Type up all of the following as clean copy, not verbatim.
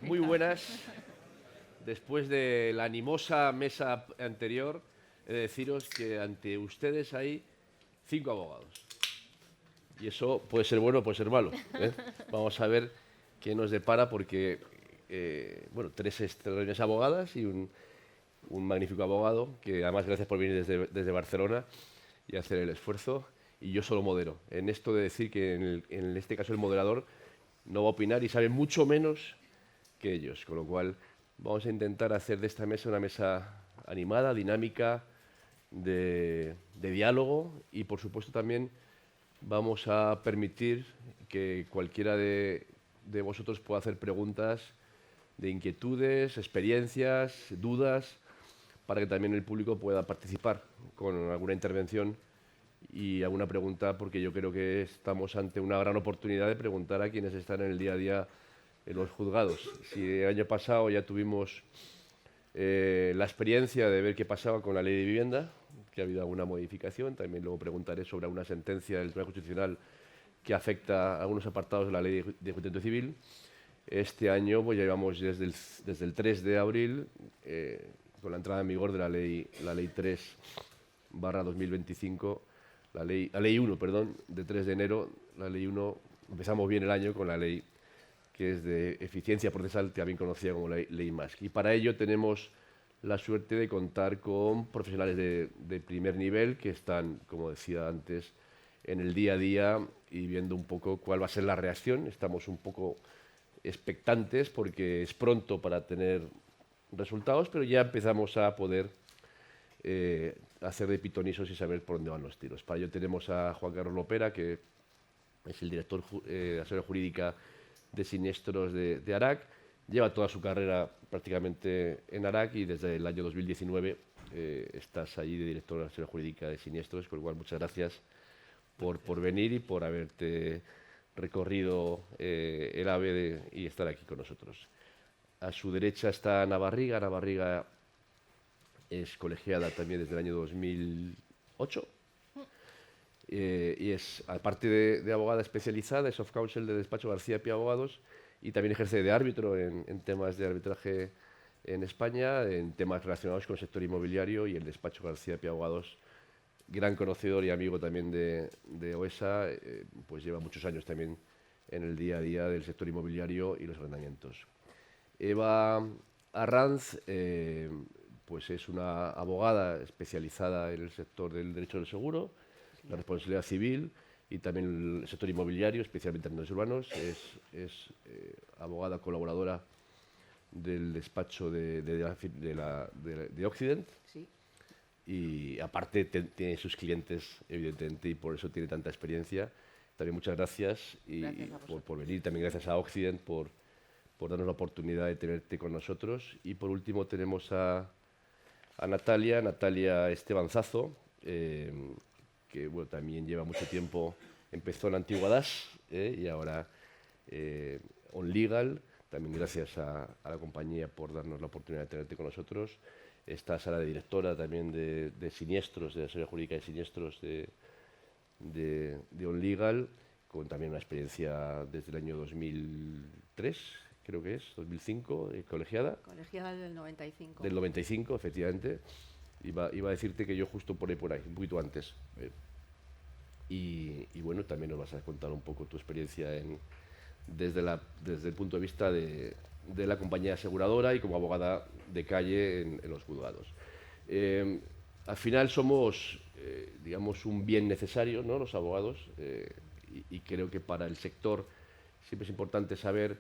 Muy buenas. Después de la animosa mesa anterior, he de deciros que ante ustedes hay 5 abogados. Y eso puede ser bueno o puede ser malo, ¿eh? Vamos a ver qué nos depara porque, bueno, 3 extraordinarias abogadas y un magnífico abogado, que además gracias por venir desde Barcelona y hacer el esfuerzo. Y yo solo modero. En esto de decir que en este caso el moderador no va a opinar y sabe mucho menos que ellos, con lo cual vamos a intentar hacer de esta mesa una mesa animada, dinámica, de diálogo y por supuesto también vamos a permitir que cualquiera de vosotros pueda hacer preguntas de inquietudes, experiencias, dudas, para que también el público pueda participar con alguna intervención y alguna pregunta, porque yo creo que estamos ante una gran oportunidad de preguntar a quienes están en el día a día en los juzgados. Si el año pasado ya tuvimos la experiencia de ver qué pasaba con la ley de vivienda, que ha habido alguna modificación, también luego preguntaré sobre una sentencia del Tribunal Constitucional que afecta a algunos apartados de la ley de enjuiciamiento civil. Este año pues, ya llevamos desde el 3 de abril, con la entrada en vigor de la ley 3/2025, la ley 1, perdón, de 3 de enero, la ley 1, empezamos bien el año con la ley que es de eficiencia procesal, también conocida como ley MASC. Y para ello tenemos la suerte de contar con profesionales de primer nivel que están, como decía antes, en el día a día y viendo un poco cuál va a ser la reacción. Estamos un poco expectantes porque es pronto para tener resultados, pero ya empezamos a poder hacer de pitonisos y saber por dónde van los tiros. Para ello tenemos a Juan Carlos Lopera, que es el director de asesoría jurídica de siniestros de ARAC. Lleva toda su carrera prácticamente en ARAC y desde el año 2019 estás allí de director de asesoría jurídica de siniestros, con lo cual muchas gracias por venir y por haberte recorrido el AVE y estar aquí con nosotros. A su derecha está Ana Barriga. Ana Barriga es colegiada también desde el año 2008 y es, aparte de abogada especializada, es of counsel de despacho García Pía Abogados y también ejerce de árbitro en temas de arbitraje en España, en temas relacionados con el sector inmobiliario y el despacho García Pía Abogados, gran conocedor y amigo también de OESA, pues lleva muchos años también en el día a día del sector inmobiliario y los arrendamientos. Eva Arranz, pues es una abogada especializada en el sector del derecho del seguro, la responsabilidad civil y también el sector inmobiliario, especialmente en los urbanos. Es abogada colaboradora del despacho de Occident. Sí. Y aparte tiene sus clientes, evidentemente, y por eso tiene tanta experiencia. También muchas gracias, Gracias a por venir. También gracias a Occident por darnos la oportunidad de tenerte con nosotros. Y por último tenemos a Natalia Estebanzazo, que bueno, también lleva mucho tiempo, empezó en la antigua DAS y ahora On Legal. También gracias a la compañía por darnos la oportunidad de tenerte con nosotros. Está Sara, de directora también de siniestros, de asesoría jurídica de siniestros de On Legal, con también una experiencia desde el año 2003, creo que es, 2005, colegiada. Colegiada del 95. Del 95, efectivamente. Iba a decirte que yo justo por ahí, un poquito antes. Y bueno, también nos vas a contar un poco tu experiencia desde el punto de vista de la compañía aseguradora y como abogada de calle en los juzgados. Al final somos, digamos, un bien necesario, ¿no?, los abogados, y creo que para el sector siempre es importante saber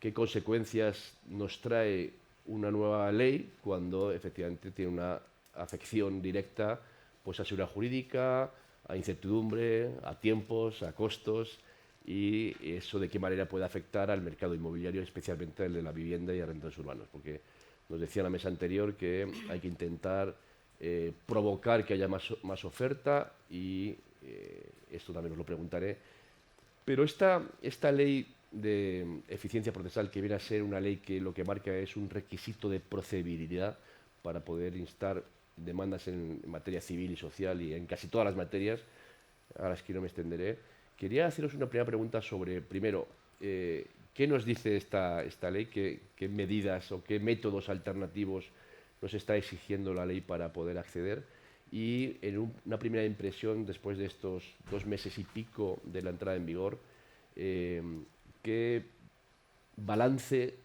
qué consecuencias nos trae una nueva ley cuando efectivamente tiene una afección directa pues a seguridad jurídica, a incertidumbre, a tiempos, a costos, y eso de qué manera puede afectar al mercado inmobiliario, especialmente el de la vivienda y arrendados urbanos, porque nos decía en la mesa anterior que hay que intentar provocar que haya más oferta y esto también os lo preguntaré. Pero esta ley de eficiencia procesal, que viene a ser una ley que lo que marca es un requisito de procedibilidad para poder instar demandas en materia civil y social y en casi todas las materias, a las que no me extenderé. Quería haceros una primera pregunta sobre, primero, ¿Qué nos dice esta ley? ¿Qué medidas o qué métodos alternativos nos está exigiendo la ley para poder acceder? Y en una primera impresión, después de estos 2 meses y pico de la entrada en vigor, ¿qué balance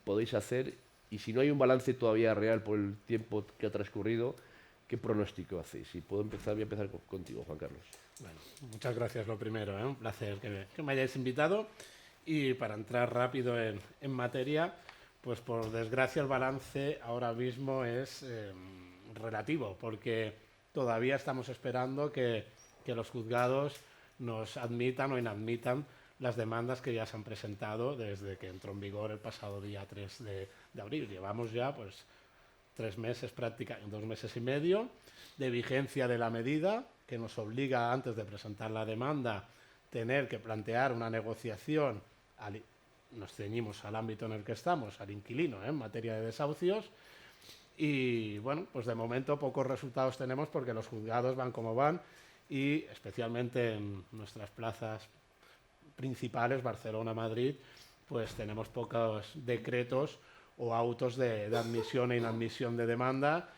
podéis hacer? Y si no hay un balance todavía real por el tiempo que ha transcurrido, ¿qué pronóstico hacéis? Si puedo empezar, voy a empezar contigo, Juan Carlos. Bueno, muchas gracias lo primero, un placer que me hayáis invitado. Y para entrar rápido en materia, pues por desgracia el balance ahora mismo es relativo, porque todavía estamos esperando que los juzgados nos admitan o inadmitan las demandas que ya se han presentado desde que entró en vigor el pasado día 3 de abril. Llevamos ya pues 3 meses prácticamente, 2 meses y medio de vigencia de la medida, que nos obliga antes de presentar la demanda tener que plantear una negociación, nos ceñimos al ámbito en el que estamos, al inquilino, en materia de desahucios. Y bueno, pues de momento pocos resultados tenemos porque los juzgados van como van y especialmente en nuestras plazas principales, Barcelona, Madrid, pues tenemos pocos decretos o autos de admisión e inadmisión de demanda.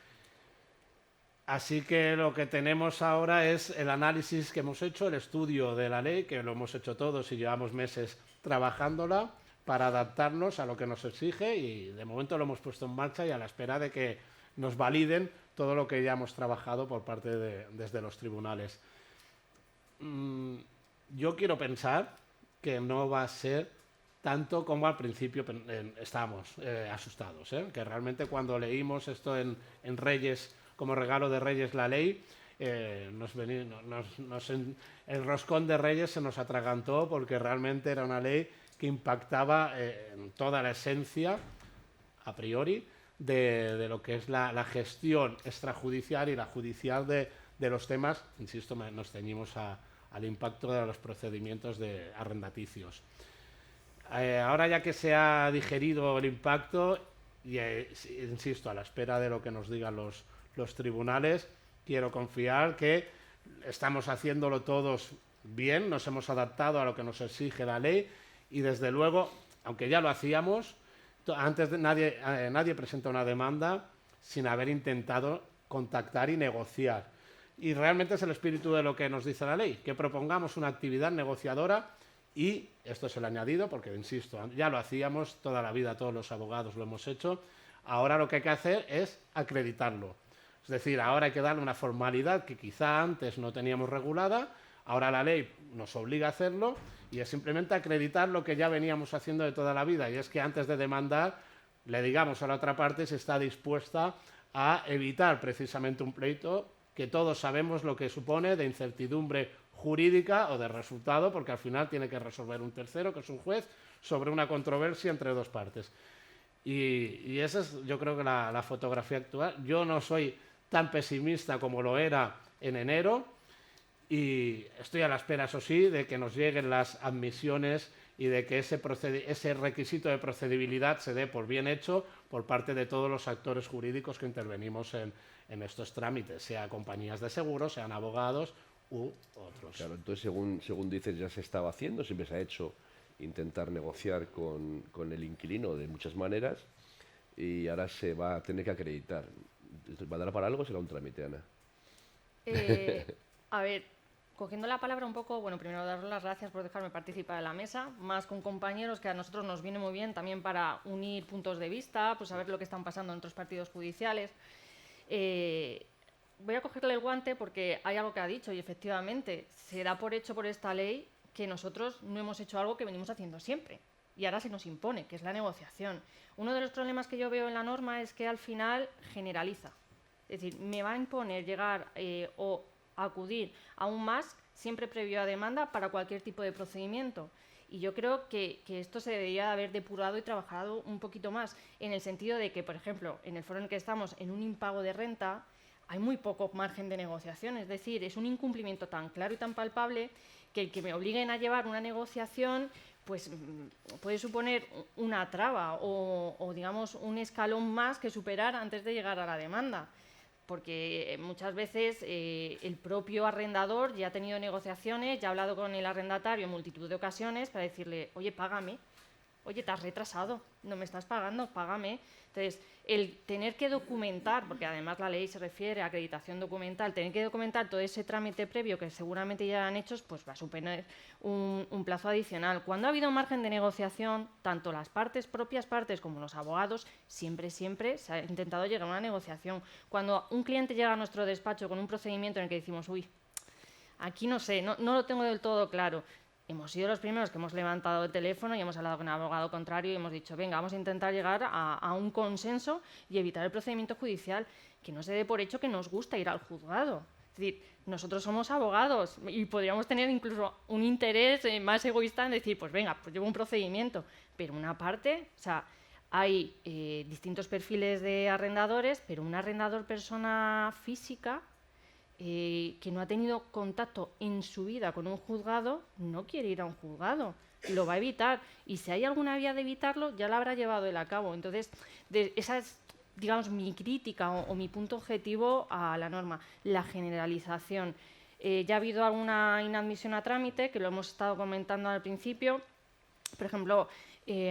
Así que lo que tenemos ahora es el análisis que hemos hecho, el estudio de la ley, que lo hemos hecho todos y llevamos meses trabajándola para adaptarnos a lo que nos exige, y de momento lo hemos puesto en marcha y a la espera de que nos validen todo lo que ya hemos trabajado por parte desde los tribunales. Yo quiero pensar que no va a ser tanto como al principio estábamos asustados, que realmente cuando leímos esto en Reyes, como regalo de Reyes, la ley, el roscón de Reyes se nos atragantó porque realmente era una ley que impactaba en toda la esencia, a priori, de lo que es la gestión extrajudicial y la judicial de los temas. Insisto, nos ceñimos al impacto de los procedimientos arrendaticios. Ahora ya que se ha digerido el impacto, y insisto, a la espera de lo que nos digan los tribunales, quiero confiar que estamos haciéndolo todos bien, nos hemos adaptado a lo que nos exige la ley y desde luego, aunque ya lo hacíamos, antes nadie presenta una demanda sin haber intentado contactar y negociar. Y realmente es el espíritu de lo que nos dice la ley, que propongamos una actividad negociadora. Y esto es el añadido, porque, insisto, ya lo hacíamos toda la vida, todos los abogados lo hemos hecho. Ahora lo que hay que hacer es acreditarlo. Es decir, ahora hay que darle una formalidad que quizá antes no teníamos regulada, ahora la ley nos obliga a hacerlo, y es simplemente acreditar lo que ya veníamos haciendo de toda la vida, y es que antes de demandar le digamos a la otra parte si está dispuesta a evitar precisamente un pleito que todos sabemos lo que supone de incertidumbre jurídica o de resultado, porque al final tiene que resolver un tercero, que es un juez, sobre una controversia entre dos partes. Y esa es, yo creo, que la fotografía actual. Yo no soy tan pesimista como lo era en enero y estoy a la espera, eso sí, de que nos lleguen las admisiones y de que ese requisito de procedibilidad se dé por bien hecho por parte de todos los actores jurídicos que intervenimos en estos trámites, sean compañías de seguros, sean abogados u otros. Claro, entonces, según dices, ya se estaba haciendo, siempre se ha hecho intentar negociar con el inquilino de muchas maneras, y ahora se va a tener que acreditar. ¿Va a dar para algo o será un trámite, Ana? A ver, cogiendo la palabra un poco, bueno, primero daros las gracias por dejarme participar en la mesa, más con compañeros, que a nosotros nos viene muy bien también para unir puntos de vista, pues saber lo que están pasando en otros partidos judiciales. Voy a cogerle el guante porque hay algo que ha dicho y efectivamente se da por hecho por esta ley que nosotros no hemos hecho algo que venimos haciendo siempre y ahora se nos impone, que es la negociación. Uno de los problemas que yo veo en la norma es que al final generaliza. Es decir, me va a imponer llegar o acudir a un más siempre previo a demanda para cualquier tipo de procedimiento. Y yo creo que esto se debería haber depurado y trabajado un poquito más, en el sentido de que, por ejemplo, en el foro en el que estamos, en un impago de renta, hay muy poco margen de negociación. Es decir, es un incumplimiento tan claro y tan palpable que el que me obliguen a llevar una negociación pues puede suponer una traba o digamos, un escalón más que superar antes de llegar a la demanda. Porque muchas veces el propio arrendador ya ha tenido negociaciones, ya ha hablado con el arrendatario en multitud de ocasiones para decirle, oye, págame, oye, te has retrasado, no me estás pagando, págame. Entonces, el tener que documentar, porque además la ley se refiere a acreditación documental, tener que documentar todo ese trámite previo que seguramente ya han hecho, pues va a suponer un plazo adicional. Cuando ha habido margen de negociación, tanto las propias partes como los abogados, siempre se ha intentado llegar a una negociación. Cuando un cliente llega a nuestro despacho con un procedimiento en el que decimos, uy, aquí no sé, no lo tengo del todo claro, hemos sido los primeros que hemos levantado el teléfono y hemos hablado con el abogado contrario y hemos dicho, venga, vamos a intentar llegar a un consenso y evitar el procedimiento judicial, que no se dé por hecho que nos gusta ir al juzgado. Es decir, nosotros somos abogados y podríamos tener incluso un interés más egoísta en decir, pues venga, pues llevo un procedimiento, pero una parte, o sea, hay distintos perfiles de arrendadores, pero un arrendador persona física que no ha tenido contacto en su vida con un juzgado, no quiere ir a un juzgado, lo va a evitar. Y si hay alguna vía de evitarlo, ya la habrá llevado él a cabo. Entonces, esa es, digamos, mi crítica o mi punto objetivo a la norma, la generalización. Ya ha habido alguna inadmisión a trámite, que lo hemos estado comentando al principio. Por ejemplo,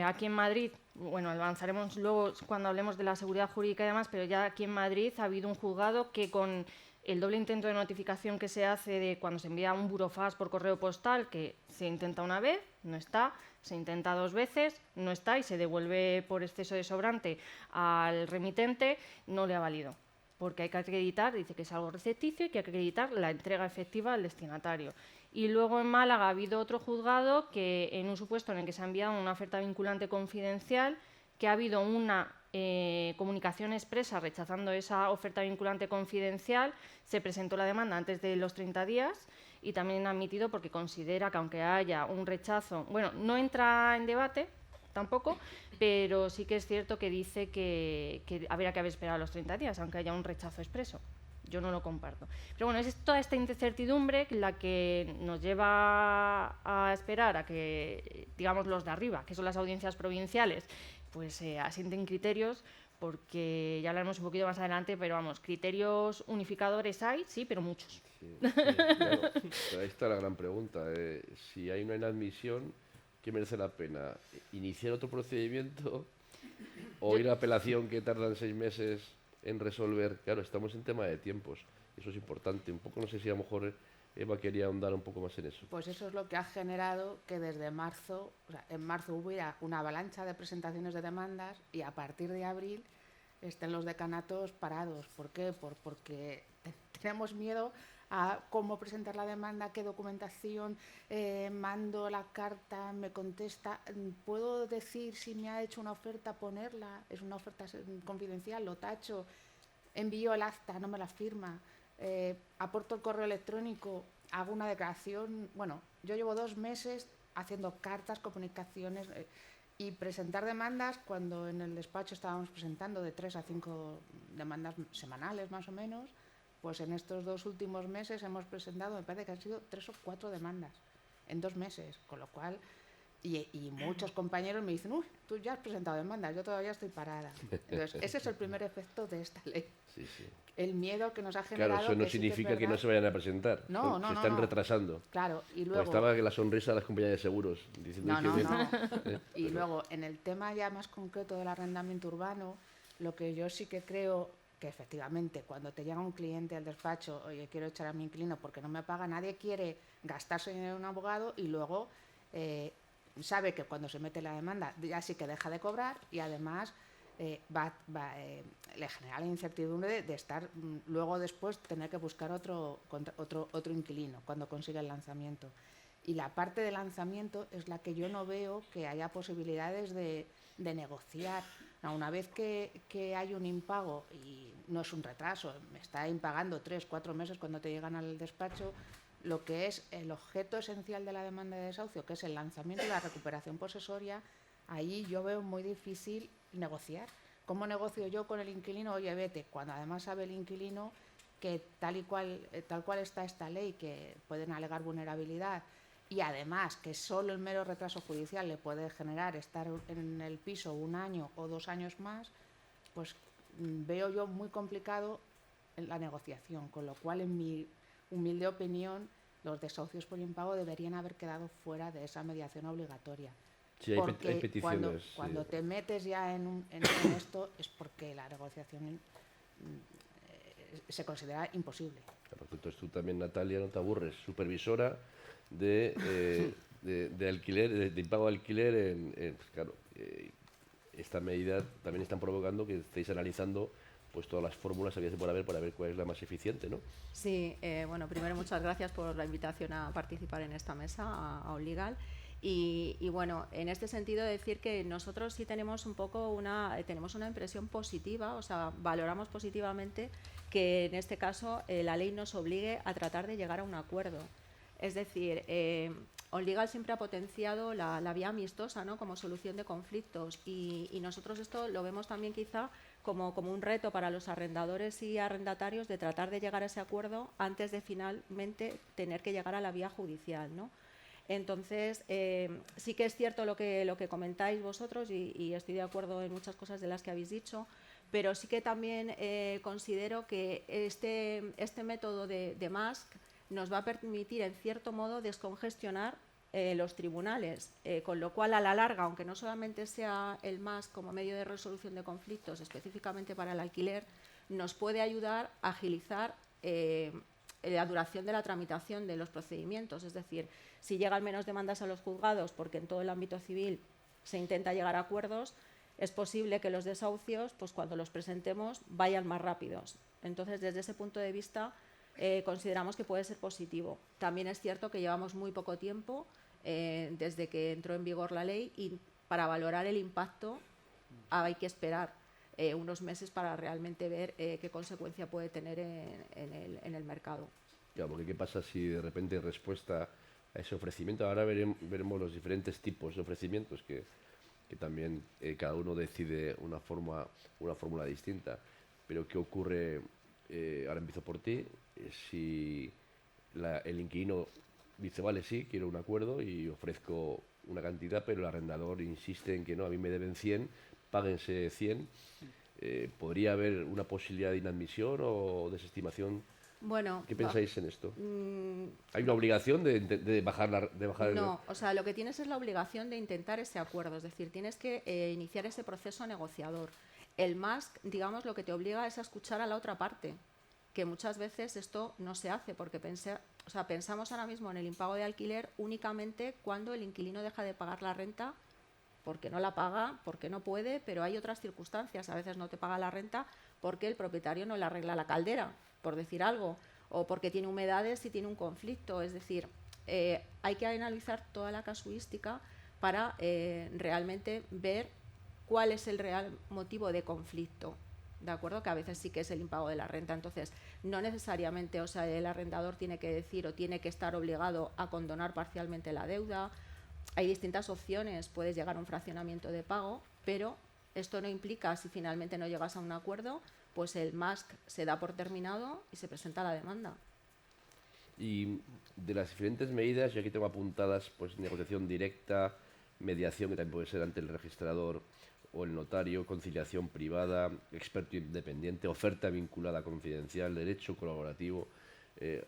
aquí en Madrid, bueno, avanzaremos luego cuando hablemos de la seguridad jurídica y demás, pero ya aquí en Madrid ha habido un juzgado que con el doble intento de notificación que se hace de cuando se envía un burofax por correo postal, que se intenta una vez, no está, se intenta 2 veces, no está y se devuelve por exceso de sobrante al remitente, no le ha valido. Porque hay que acreditar, dice que es algo recepticio y que hay que acreditar la entrega efectiva al destinatario. Y luego en Málaga ha habido otro juzgado que en un supuesto en el que se ha enviado una oferta vinculante confidencial, que ha habido una comunicación expresa rechazando esa oferta vinculante confidencial, se presentó la demanda antes de los 30 días y también ha admitido porque considera que aunque haya un rechazo, bueno, no entra en debate tampoco, pero sí que es cierto que dice que habría que haber esperado los 30 días, aunque haya un rechazo expreso. Yo no lo comparto. Pero bueno, es toda esta incertidumbre la que nos lleva a esperar a que, digamos, los de arriba, que son las audiencias provinciales, pues asienten criterios, porque ya hablaremos un poquito más adelante, pero vamos, criterios unificadores hay, sí, pero muchos. Sí, claro. Pero ahí está la gran pregunta. Si hay una inadmisión, ¿qué merece la pena? ¿Iniciar otro procedimiento o ir a apelación que tardan 6 meses en resolver? Claro, estamos en tema de tiempos, eso es importante. Un poco, no sé si a lo mejor Eva quería ahondar un poco más en eso. Pues eso es lo que ha generado que desde marzo, o sea, en marzo hubiera una avalancha de presentaciones de demandas y a partir de abril estén los decanatos parados. ¿Por qué? Porque tenemos miedo a cómo presentar la demanda, qué documentación, mando la carta, me contesta, puedo decir si me ha hecho una oferta, ponerla, es una oferta confidencial, lo tacho, envío el acta, no me la firma, aporto el correo electrónico, hago una declaración. Bueno, yo llevo 2 meses haciendo cartas, comunicaciones y presentar demandas, cuando en el despacho estábamos presentando de 3 a 5 demandas semanales más o menos. Pues en estos 2 últimos meses hemos presentado, me parece que han sido 3 o 4 demandas en 2 meses, con lo cual, y muchos compañeros me dicen, uy, tú ya has presentado demandas, yo todavía estoy parada. Entonces, ese es el primer efecto de esta ley. Sí, sí. El miedo que nos ha generado. Claro, eso no que sí significa es que no se vayan a presentar. No, se están retrasando. Claro, y Pues luego. estaba la sonrisa de las compañías de seguros diciendo No. Y luego, en el tema ya más concreto del arrendamiento urbano, lo que yo sí que creo que efectivamente cuando te llega un cliente al despacho, oye, quiero echar a mi inquilino porque no me paga, nadie quiere gastarse dinero en un abogado y luego sabe que cuando se mete la demanda ya sí que deja de cobrar y además le genera la incertidumbre de estar luego después tener que buscar otro inquilino cuando consigue el lanzamiento. Y la parte de lanzamiento es la que yo no veo que haya posibilidades de negociar. Una vez que hay un impago, y no es un retraso, me está impagando 3 o 4 meses cuando te llegan al despacho, lo que es el objeto esencial de la demanda de desahucio, que es el lanzamiento y la recuperación posesoria, ahí yo veo muy difícil negociar. ¿Cómo negocio yo con el inquilino? Oye, vete, cuando además sabe el inquilino que tal cual está esta ley, que pueden alegar vulnerabilidad, y además que solo el mero retraso judicial le puede generar estar en el piso 1 año o 2 años más, pues veo yo muy complicado la negociación, con lo cual, en mi humilde opinión, los desahucios por impago deberían haber quedado fuera de esa mediación obligatoria. Sí, hay porque cuando, peticiones. cuando te metes ya en esto es porque la negociación se considera imposible. Entonces tú también, Natalia, no te aburres, supervisora de alquiler, de impago de alquiler. Pues claro, esta medida también están provocando que estéis analizando pues todas las fórmulas que se puede haber para ver cuál es la más eficiente, ¿no? Sí, bueno, primero muchas gracias por la invitación a participar en esta mesa, a Onlegal. Y bueno, en este sentido decir que nosotros sí tenemos un poco tenemos una impresión positiva, o sea, valoramos positivamente que en este caso la ley nos obligue a tratar de llegar a un acuerdo. Es decir, Onlegal siempre ha potenciado la vía amistosa, ¿no?, como solución de conflictos, y nosotros esto lo vemos también quizá como un reto para los arrendadores y arrendatarios de tratar de llegar a ese acuerdo antes de finalmente tener que llegar a la vía judicial, ¿no? Entonces, sí que es cierto lo que comentáis vosotros y estoy de acuerdo en muchas cosas de las que habéis dicho, pero sí que también considero que este método de MASC nos va a permitir, en cierto modo, descongestionar los tribunales, con lo cual, a la larga, aunque no solamente sea el MASC como medio de resolución de conflictos específicamente para el alquiler, nos puede ayudar a agilizar la duración de la tramitación de los procedimientos. Es decir, si llegan menos demandas a los juzgados porque en todo el ámbito civil se intenta llegar a acuerdos, es posible que los desahucios, pues cuando los presentemos, vayan más rápidos. Entonces, desde ese punto de vista, consideramos que puede ser positivo. También es cierto que llevamos muy poco tiempo desde que entró en vigor la ley, y para valorar el impacto hay que esperar unos meses para realmente ver qué consecuencia puede tener en el mercado. Claro, porque ¿qué pasa si de repente, en respuesta a ese ofrecimiento, ahora veremos los diferentes tipos de ofrecimientos que también cada uno decide una fórmula distinta, pero ¿qué ocurre? Ahora empiezo por ti. Si el inquilino dice, vale, sí, quiero un acuerdo y ofrezco una cantidad, pero el arrendador insiste en que no, a mí me deben 100, páguense 100, ¿podría haber una posibilidad de inadmisión o desestimación? Bueno, ¿Qué pensáis en esto? ¿Hay una obligación de bajar No, o sea, lo que tienes es la obligación de intentar ese acuerdo, es decir, tienes que iniciar ese proceso negociador. El MASC, digamos, lo que te obliga es a escuchar a la otra parte, que muchas veces esto no se hace, porque pensamos ahora mismo en el impago de alquiler únicamente cuando el inquilino deja de pagar la renta porque no la paga, porque no puede, pero hay otras circunstancias. A veces no te paga la renta porque el propietario no le arregla la caldera, por decir algo, o porque tiene humedades y tiene un conflicto. Es decir, hay que analizar toda la casuística para realmente ver cuál es el real motivo de conflicto, ¿de acuerdo? Que a veces sí que es el impago de la renta. Entonces, no necesariamente, o sea, el arrendador tiene que decir o tiene que estar obligado a condonar parcialmente la deuda. Hay distintas opciones, puedes llegar a un fraccionamiento de pago, pero esto no implica, si finalmente no llegas a un acuerdo, pues el MASC se da por terminado y se presenta la demanda. Y de las diferentes medidas, yo aquí tengo apuntadas, pues negociación directa, mediación, que también puede ser ante el registrador o el notario, conciliación privada, experto independiente, oferta vinculada confidencial, derecho colaborativo.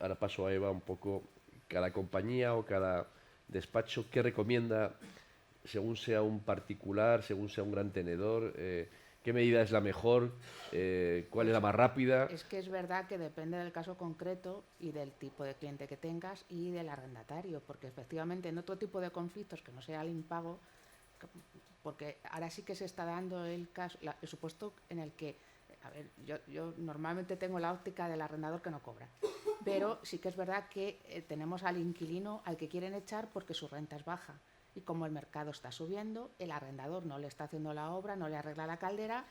Ahora paso a Eva un poco, cada compañía o cada despacho, ¿qué recomienda según sea un particular, según sea un gran tenedor? ¿Qué medida es la mejor? ¿Cuál es la más rápida? Es que es verdad que depende del caso concreto y del tipo de cliente que tengas y del arrendatario, porque efectivamente en otro tipo de conflictos que no sea el impago, porque ahora sí que se está dando el supuesto en el que, a ver, yo normalmente tengo la óptica del arrendador que no cobra, pero sí que es verdad que tenemos al inquilino al que quieren echar porque su renta es baja. Y como el mercado está subiendo, el arrendador no le está haciendo la obra, no le arregla la caldera,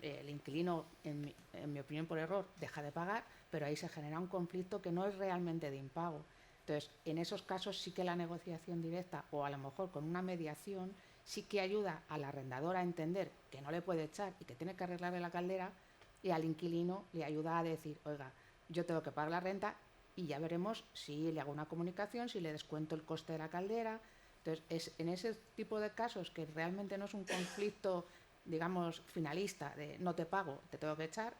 el inquilino, en mi opinión por error, deja de pagar, pero ahí se genera un conflicto que no es realmente de impago. Entonces, en esos casos sí que la negociación directa, o a lo mejor con una mediación, sí que ayuda al arrendador a entender que no le puede echar y que tiene que arreglarle la caldera, y al inquilino le ayuda a decir, oiga, yo tengo que pagar la renta y ya veremos si le hago una comunicación, si le descuento el coste de la caldera. Entonces, es en ese tipo de casos que realmente no es un conflicto, digamos, finalista, de no te pago, te tengo que echar.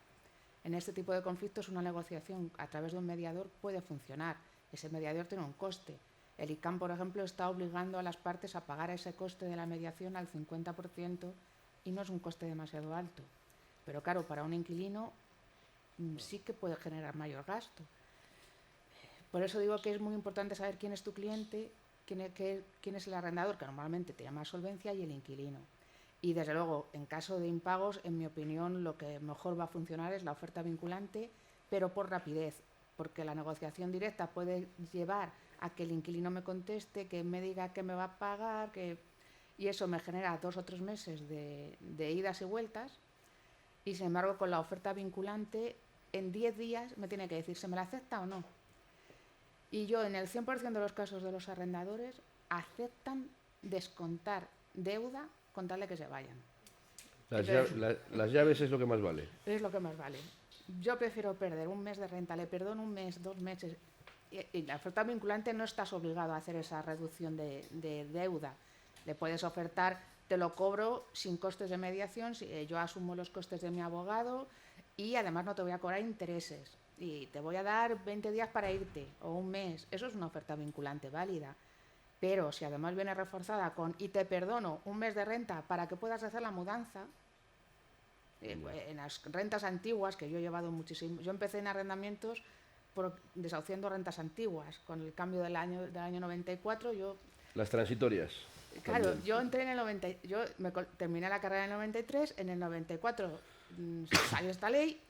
En este tipo de conflictos una negociación a través de un mediador puede funcionar. Ese mediador tiene un coste. El ICAM, por ejemplo, está obligando a las partes a pagar ese coste de la mediación al 50% y no es un coste demasiado alto. Pero claro, para un inquilino sí que puede generar mayor gasto. Por eso digo que es muy importante saber quién es tu cliente, quién es el arrendador, que normalmente te llama solvencia, y el inquilino. Y desde luego, en caso de impagos, en mi opinión, lo que mejor va a funcionar es la oferta vinculante, pero por rapidez, porque la negociación directa puede llevar a que el inquilino me conteste, que me diga que me va a pagar, y eso me genera 2 o 3 meses de idas y vueltas. Y sin embargo, con la oferta vinculante, en 10 días me tiene que decir si me la acepta o no. Y yo, en el 100% de los casos de los arrendadores, aceptan descontar deuda con tal de que se vayan. Las llaves es lo que más vale. Es lo que más vale. Yo prefiero perder un mes de renta, le perdono un mes, 2 meses. Y la oferta vinculante no estás obligado a hacer esa reducción de deuda. Le puedes ofertar, te lo cobro sin costes de mediación, yo asumo los costes de mi abogado y además no te voy a cobrar intereses. Y te voy a dar 20 días para irte o un mes. Eso es una oferta vinculante válida. Pero si además viene reforzada con y te perdono un mes de renta para que puedas hacer la mudanza, en las rentas antiguas, que yo he llevado muchísimo, yo empecé en arrendamientos desahuciando rentas antiguas. Con el cambio del año 94, Las transitorias. Claro, También. yo entré en el 90, terminé la carrera en el 93, en el 94 salió esta ley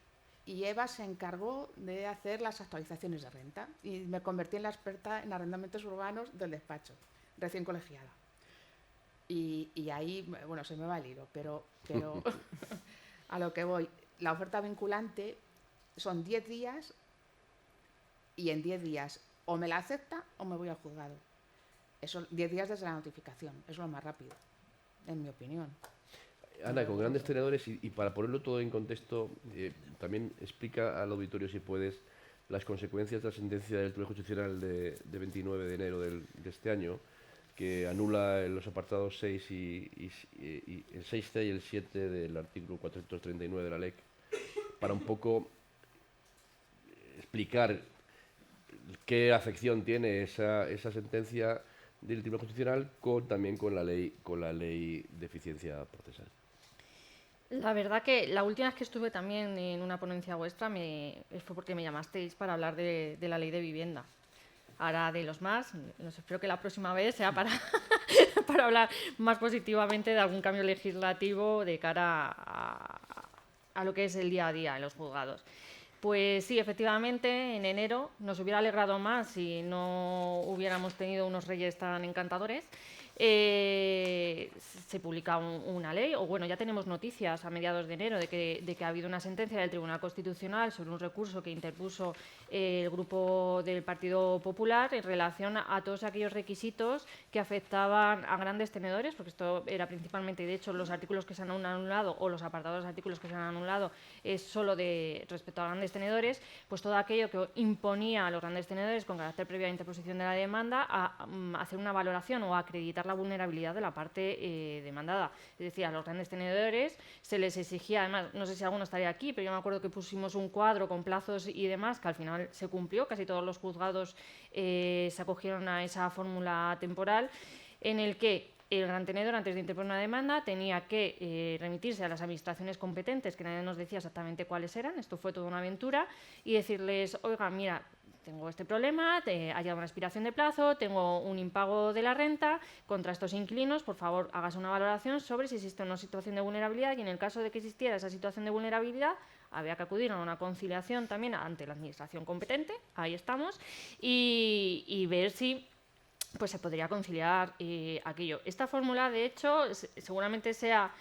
y Eva se encargó de hacer las actualizaciones de renta y me convertí en la experta en arrendamientos urbanos del despacho, recién colegiada. Y ahí, bueno, se me va el hilo, pero a lo que voy, la oferta vinculante son 10 días y en 10 días o me la acepta o me voy al juzgado. Eso, 10 días desde la notificación, es lo más rápido, en mi opinión. Ana, con grandes tenedores, y para ponerlo todo en contexto, también explica al auditorio, si puedes, las consecuencias de la sentencia del Tribunal Constitucional de 29 de enero de este año, que anula los apartados 6 y el 6C y el 7 del artículo 439 de la LEC, para un poco explicar qué afección tiene esa sentencia del Tribunal Constitucional también con la ley de eficiencia procesal. La verdad que la última vez que estuve también en una ponencia vuestra fue porque me llamasteis para hablar de la ley de vivienda. Ahora de los más, espero que la próxima vez sea para hablar más positivamente de algún cambio legislativo de cara a lo que es el día a día en los juzgados. Pues sí, efectivamente, en enero nos hubiera alegrado más si no hubiéramos tenido unos reyes tan encantadores. Se publica una ley, o bueno, ya tenemos noticias a mediados de enero de que ha habido una sentencia del Tribunal Constitucional sobre un recurso que interpuso el grupo del Partido Popular en relación a todos aquellos requisitos que afectaban a grandes tenedores, porque esto era principalmente, de hecho, los artículos que se han anulado o los apartados de artículos que se han anulado es solo respecto a grandes tenedores, pues todo aquello que imponía a los grandes tenedores con carácter previo a la interposición de la demanda a hacer una valoración o a acreditar la vulnerabilidad de la parte demandada. Es decir, a los grandes tenedores se les exigía, además, no sé si alguno estaría aquí, pero yo me acuerdo que pusimos un cuadro con plazos y demás, que al final se cumplió, casi todos los juzgados se acogieron a esa fórmula temporal, en el que el gran tenedor, antes de interponer una demanda, tenía que remitirse a las administraciones competentes, que nadie nos decía exactamente cuáles eran, esto fue toda una aventura, y decirles, oiga, mira, tengo este problema, ha llegado una expiración de plazo, tengo un impago de la renta contra estos inquilinos, por favor, hágase una valoración sobre si existe una situación de vulnerabilidad y en el caso de que existiera esa situación de vulnerabilidad, había que acudir a una conciliación también ante la administración competente, ahí estamos, y ver si pues se podría conciliar aquello. Esta fórmula, de hecho, seguramente sea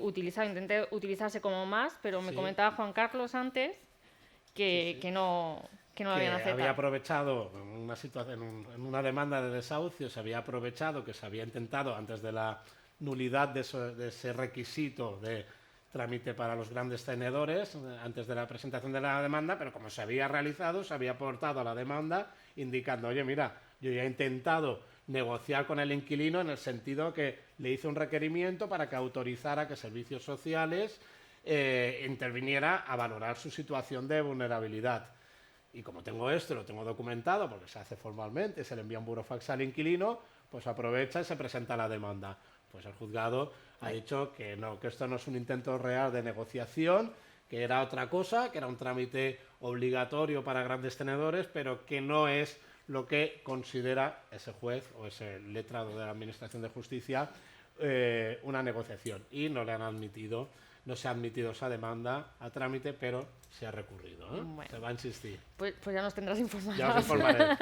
utilizada, intenté utilizarse como más, pero me comentaba Juan Carlos antes que no lo habían aceptado. Había aprovechado una situación, en una demanda de desahucio, se había aprovechado que se había intentado, antes de la nulidad de ese requisito de trámite para los grandes tenedores, antes de la presentación de la demanda, pero como se había realizado, se había aportado a la demanda indicando, oye, mira, yo ya he intentado negociar con el inquilino en el sentido que le hice un requerimiento para que autorizara que servicios sociales interviniera a valorar su situación de vulnerabilidad. y como tengo esto, lo tengo documentado porque se hace formalmente, se le envía un burofax al inquilino, pues aprovecha y se presenta la demanda. Pues el juzgado ha dicho que no, que esto no es un intento real de negociación, que era otra cosa, que era un trámite obligatorio para grandes tenedores, pero que no es lo que considera ese juez o ese letrado de la Administración de Justicia una negociación. Y no le han admitido, no se ha admitido esa demanda a trámite, pero se ha recurrido, ¿eh? Bueno. Se va a insistir. Pues ya nos tendrás informados. Ya os informaré.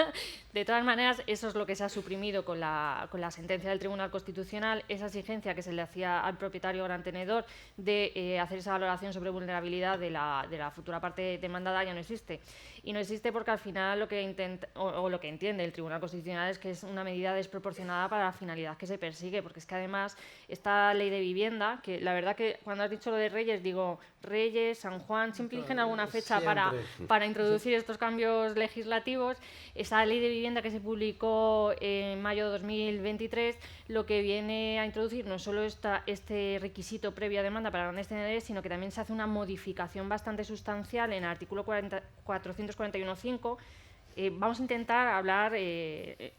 De todas maneras, eso es lo que se ha suprimido con la sentencia del Tribunal Constitucional, esa exigencia que se le hacía al propietario gran tenedor de hacer esa valoración sobre vulnerabilidad de la futura parte demandada ya no existe. Y no existe porque al final lo que intenta, o lo que entiende el Tribunal Constitucional es que es una medida desproporcionada para la finalidad que se persigue, porque es que además esta ley de vivienda, que la verdad que cuando has dicho lo de Reyes, digo Reyes, San Juan, siempre eligen alguna fecha para introducir estos cambios legislativos. Esa ley de vivienda que se publicó en mayo de 2023 lo que viene a introducir no solo este requisito previo a demanda para grandes tenedores, sino que también se hace una modificación bastante sustancial en el artículo 441.5. Vamos a intentar hablar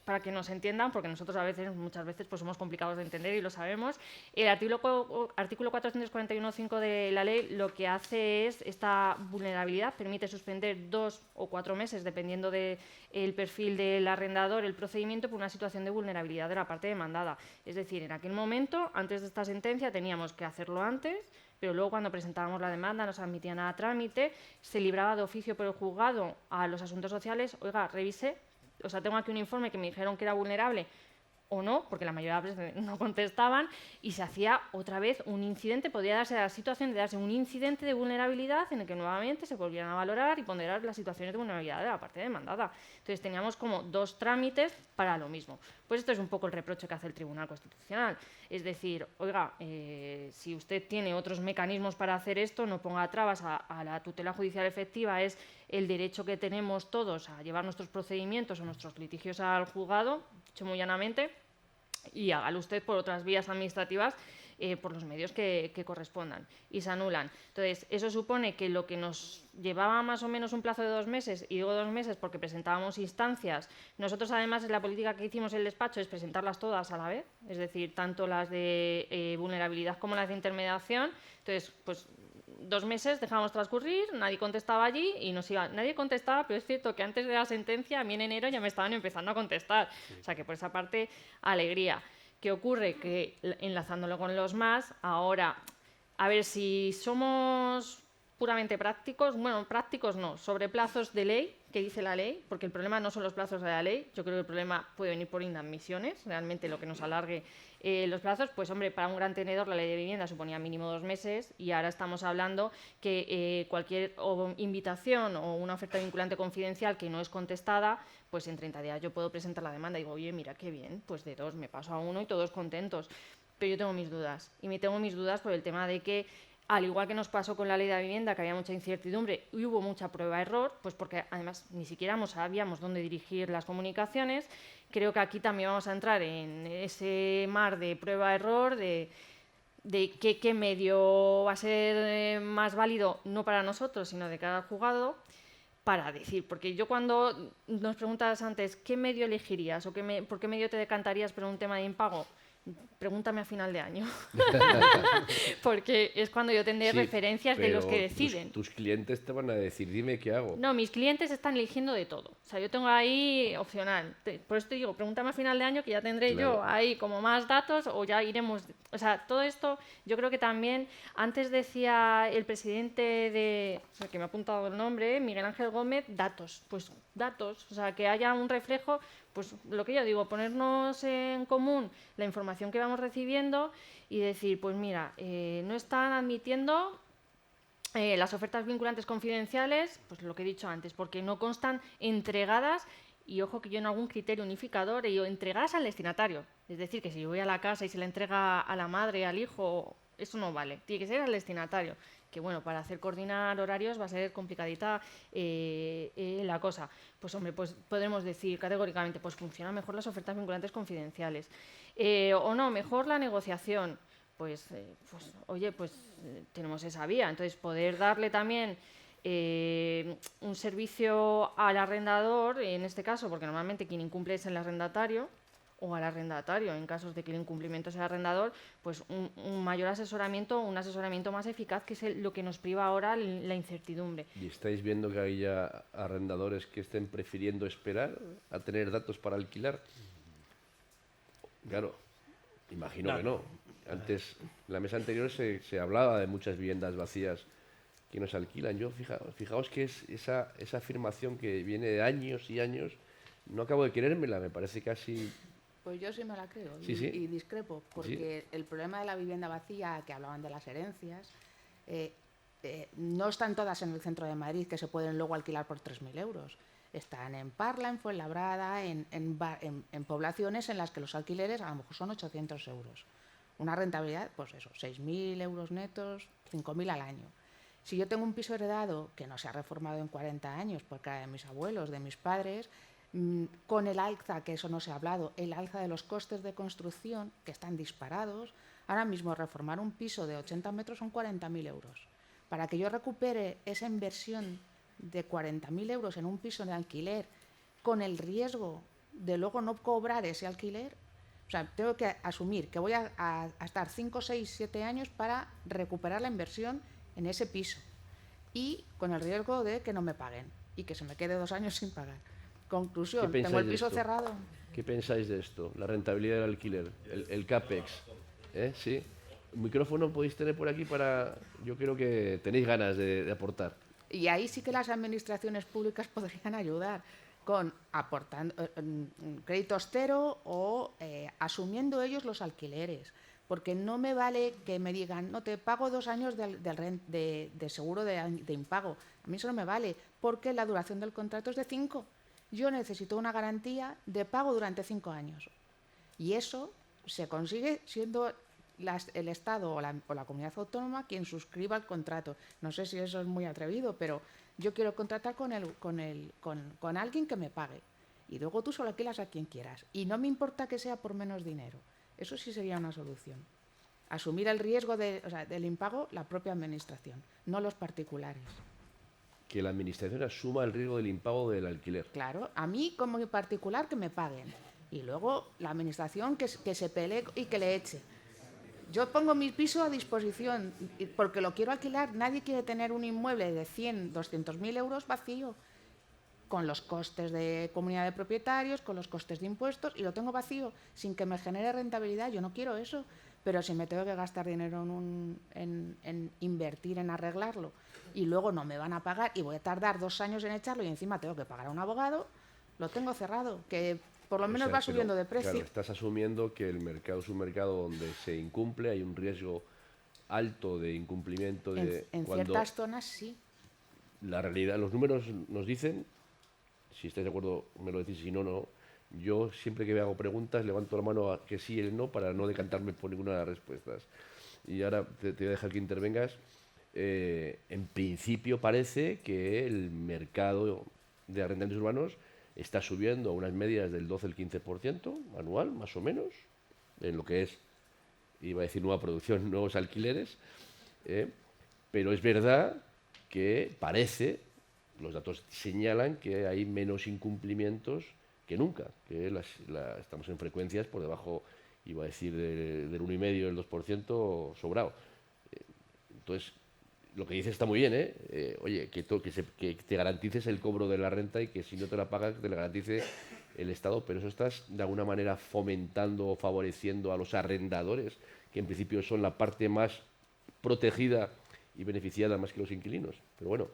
para que nos entiendan, porque nosotros muchas veces pues somos complicados de entender y lo sabemos. El artículo 441.5 de la ley lo que hace es esta vulnerabilidad, permite suspender 2 o 4 meses, dependiendo del perfil del arrendador, el procedimiento por una situación de vulnerabilidad de la parte demandada. Es decir, en aquel momento, antes de esta sentencia, teníamos que hacerlo antes, pero luego cuando presentábamos la demanda nos admitían a trámite, se libraba de oficio por el juzgado a los asuntos sociales, oiga, revise, o sea, tengo aquí un informe que me dijeron que era vulnerable o no, porque la mayoría de las veces no contestaban, y se hacía otra vez un incidente, podría darse la situación de darse un incidente de vulnerabilidad en el que nuevamente se volvieran a valorar y ponderar las situaciones de vulnerabilidad de la parte demandada. Entonces teníamos como 2 trámites para lo mismo. Pues esto es un poco el reproche que hace el Tribunal Constitucional. Es decir, oiga, si usted tiene otros mecanismos para hacer esto, no ponga trabas a la tutela judicial efectiva, es el derecho que tenemos todos a llevar nuestros procedimientos o nuestros litigios al juzgado, dicho muy llanamente, y hágalo usted por otras vías administrativas, por los medios que correspondan, y se anulan. Entonces, eso supone que lo que nos llevaba más o menos un plazo de 2 meses, y digo 2 meses porque presentábamos instancias, nosotros además en la política que hicimos en el despacho es presentarlas todas a la vez, es decir, tanto las de vulnerabilidad como las de intermediación. Entonces, pues 2 meses dejábamos transcurrir, nadie contestaba allí y nos iba. Nadie contestaba, pero es cierto que antes de la sentencia, a mí en enero ya me estaban empezando a contestar. O sea que por esa parte, alegría. ¿Qué ocurre? Que enlazándolo con los más, ahora, a ver si somos puramente prácticos, bueno, prácticos no, sobre plazos de ley, que dice la ley, porque el problema no son los plazos de la ley, yo creo que el problema puede venir por inadmisiones, realmente lo que nos alargue los plazos, pues hombre, para un gran tenedor la ley de vivienda suponía mínimo 2 meses y ahora estamos hablando que cualquier invitación o una oferta vinculante confidencial que no es contestada, pues en 30 días yo puedo presentar la demanda y digo, oye, mira qué bien, pues de 2 me paso a 1 y todos contentos. Pero yo tengo mis dudas, y me tengo mis dudas por el tema de que, al igual que nos pasó con la ley de vivienda, que había mucha incertidumbre y hubo mucha prueba-error, pues porque además ni siquiera sabíamos dónde dirigir las comunicaciones, creo que aquí también vamos a entrar en ese mar de prueba-error, de qué medio va a ser más válido, no para nosotros, sino de cada juzgado, para decir, porque yo cuando nos preguntas antes qué medio elegirías o por qué medio te decantarías por un tema de impago, pregúntame a final de año, porque es cuando yo tendré referencias de los que deciden. Tus clientes te van a decir, dime qué hago. No, mis clientes están eligiendo de todo. O sea, yo tengo ahí opcional. Por eso te digo, pregúntame a final de año que ya tendré yo ahí como más datos o ya iremos. O sea, todo esto yo creo que también, antes decía el presidente o sea, que me ha apuntado el nombre, Miguel Ángel Gómez, datos. Pues datos, o sea, que haya un reflejo. Pues lo que yo digo, ponernos en común la información que vamos recibiendo y decir, pues mira, no están admitiendo las ofertas vinculantes confidenciales, pues lo que he dicho antes, porque no constan entregadas, y ojo que yo en algún criterio unificador he dicho entregadas al destinatario. Es decir, que si yo voy a la casa y se la entrega a la madre, al hijo, eso no vale, tiene que ser al destinatario. Que bueno, para hacer coordinar horarios va a ser complicadita la cosa. Pues hombre, pues podremos decir categóricamente, pues funcionan mejor las ofertas vinculantes confidenciales. O no, mejor la negociación. Pues oye, pues tenemos esa vía. Entonces, poder darle también un servicio al arrendador, en este caso, porque normalmente quien incumple es el arrendatario, o al arrendatario, en casos de que el incumplimiento sea el arrendador, pues un mayor asesoramiento, un asesoramiento más eficaz, que es lo que nos priva ahora la incertidumbre. ¿Y estáis viendo que hay ya arrendadores que estén prefiriendo esperar a tener datos para alquilar? Claro, imagino que no. Antes, en la mesa anterior se hablaba de muchas viviendas vacías que no se alquilan. Yo, fijaos que es esa afirmación que viene de años y años, no acabo de creérmela, me parece casi... Pues yo sí me la creo Sí, sí. y discrepo, porque el problema de la vivienda vacía, que hablaban de las herencias, no están todas en el centro de Madrid, que se pueden luego alquilar por 3.000 euros. Están en Parla, en Fuenlabrada, en poblaciones en las que los alquileres a lo mejor son 800 euros. Una rentabilidad, pues eso, 6.000 euros netos, 5.000 al año. Si yo tengo un piso heredado que no se ha reformado en 40 años, porque era de mis abuelos, de mis padres, con el alza, que eso no se ha hablado, el alza de los costes de construcción, que están disparados, ahora mismo reformar un piso de 80 metros son 40.000 euros. Para que yo recupere esa inversión de 40.000 euros en un piso de alquiler, con el riesgo de luego no cobrar ese alquiler, o sea, tengo que asumir que voy a estar 5, 6, 7 años para recuperar la inversión en ese piso, y con el riesgo de que no me paguen y que se me quede 2 años sin pagar. Conclusión, tengo el piso cerrado. ¿Qué pensáis de esto? La rentabilidad del alquiler, el CAPEX. ¿Sí? ¿Un micrófono podéis tener por aquí para...? Yo creo que tenéis ganas de aportar. Y ahí sí que las administraciones públicas podrían ayudar, con aportando créditos cero o asumiendo ellos los alquileres. Porque no me vale que me digan, no, te pago 2 años de seguro de impago. A mí eso no me vale, porque la duración del contrato es de 5. Yo necesito una garantía de pago durante 5 años. Y eso se consigue siendo el Estado o la comunidad autónoma quien suscriba el contrato. No sé si eso es muy atrevido, pero yo quiero contratar con alguien que me pague. Y luego tú solo alquilas a quien quieras. Y no me importa que sea por menos dinero. Eso sí sería una solución. Asumir el riesgo del impago la propia administración, no los particulares. Que la administración asuma el riesgo del impago del alquiler. Claro, a mí como particular que me paguen. Y luego la administración que se pelee y que le eche. Yo pongo mi piso a disposición porque lo quiero alquilar. Nadie quiere tener un inmueble de 100, 200.000 euros vacío, con los costes de comunidad de propietarios, con los costes de impuestos, y lo tengo vacío sin que me genere rentabilidad. Yo no quiero eso, pero si me tengo que gastar dinero en invertir, en arreglarlo, y luego no me van a pagar y voy a tardar 2 años en echarlo y encima tengo que pagar a un abogado, lo tengo cerrado, que por lo menos va subiendo de precio. Claro, estás asumiendo que el mercado es un mercado donde se incumple, hay un riesgo alto de incumplimiento. En ciertas zonas sí. La realidad, los números nos dicen, si estáis de acuerdo me lo decís, si no, no. Yo siempre que me hago preguntas levanto la mano a que sí y el no para no decantarme por ninguna de las respuestas. Y ahora te voy a dejar que intervengas. En principio parece que el mercado de arrendamientos urbanos está subiendo a unas medias del 12 al 15% anual, más o menos, en lo que es, iba a decir nueva producción, nuevos alquileres, pero es verdad que parece, los datos señalan que hay menos incumplimientos que nunca, que estamos en frecuencias por debajo, iba a decir, del 1,5, del 2% sobrado. Entonces, lo que dices está muy bien, oye, que te garantices el cobro de la renta y que si no te la pagan, que te la garantice el Estado, pero eso estás de alguna manera fomentando o favoreciendo a los arrendadores, que en principio son la parte más protegida y beneficiada más que los inquilinos. Pero bueno,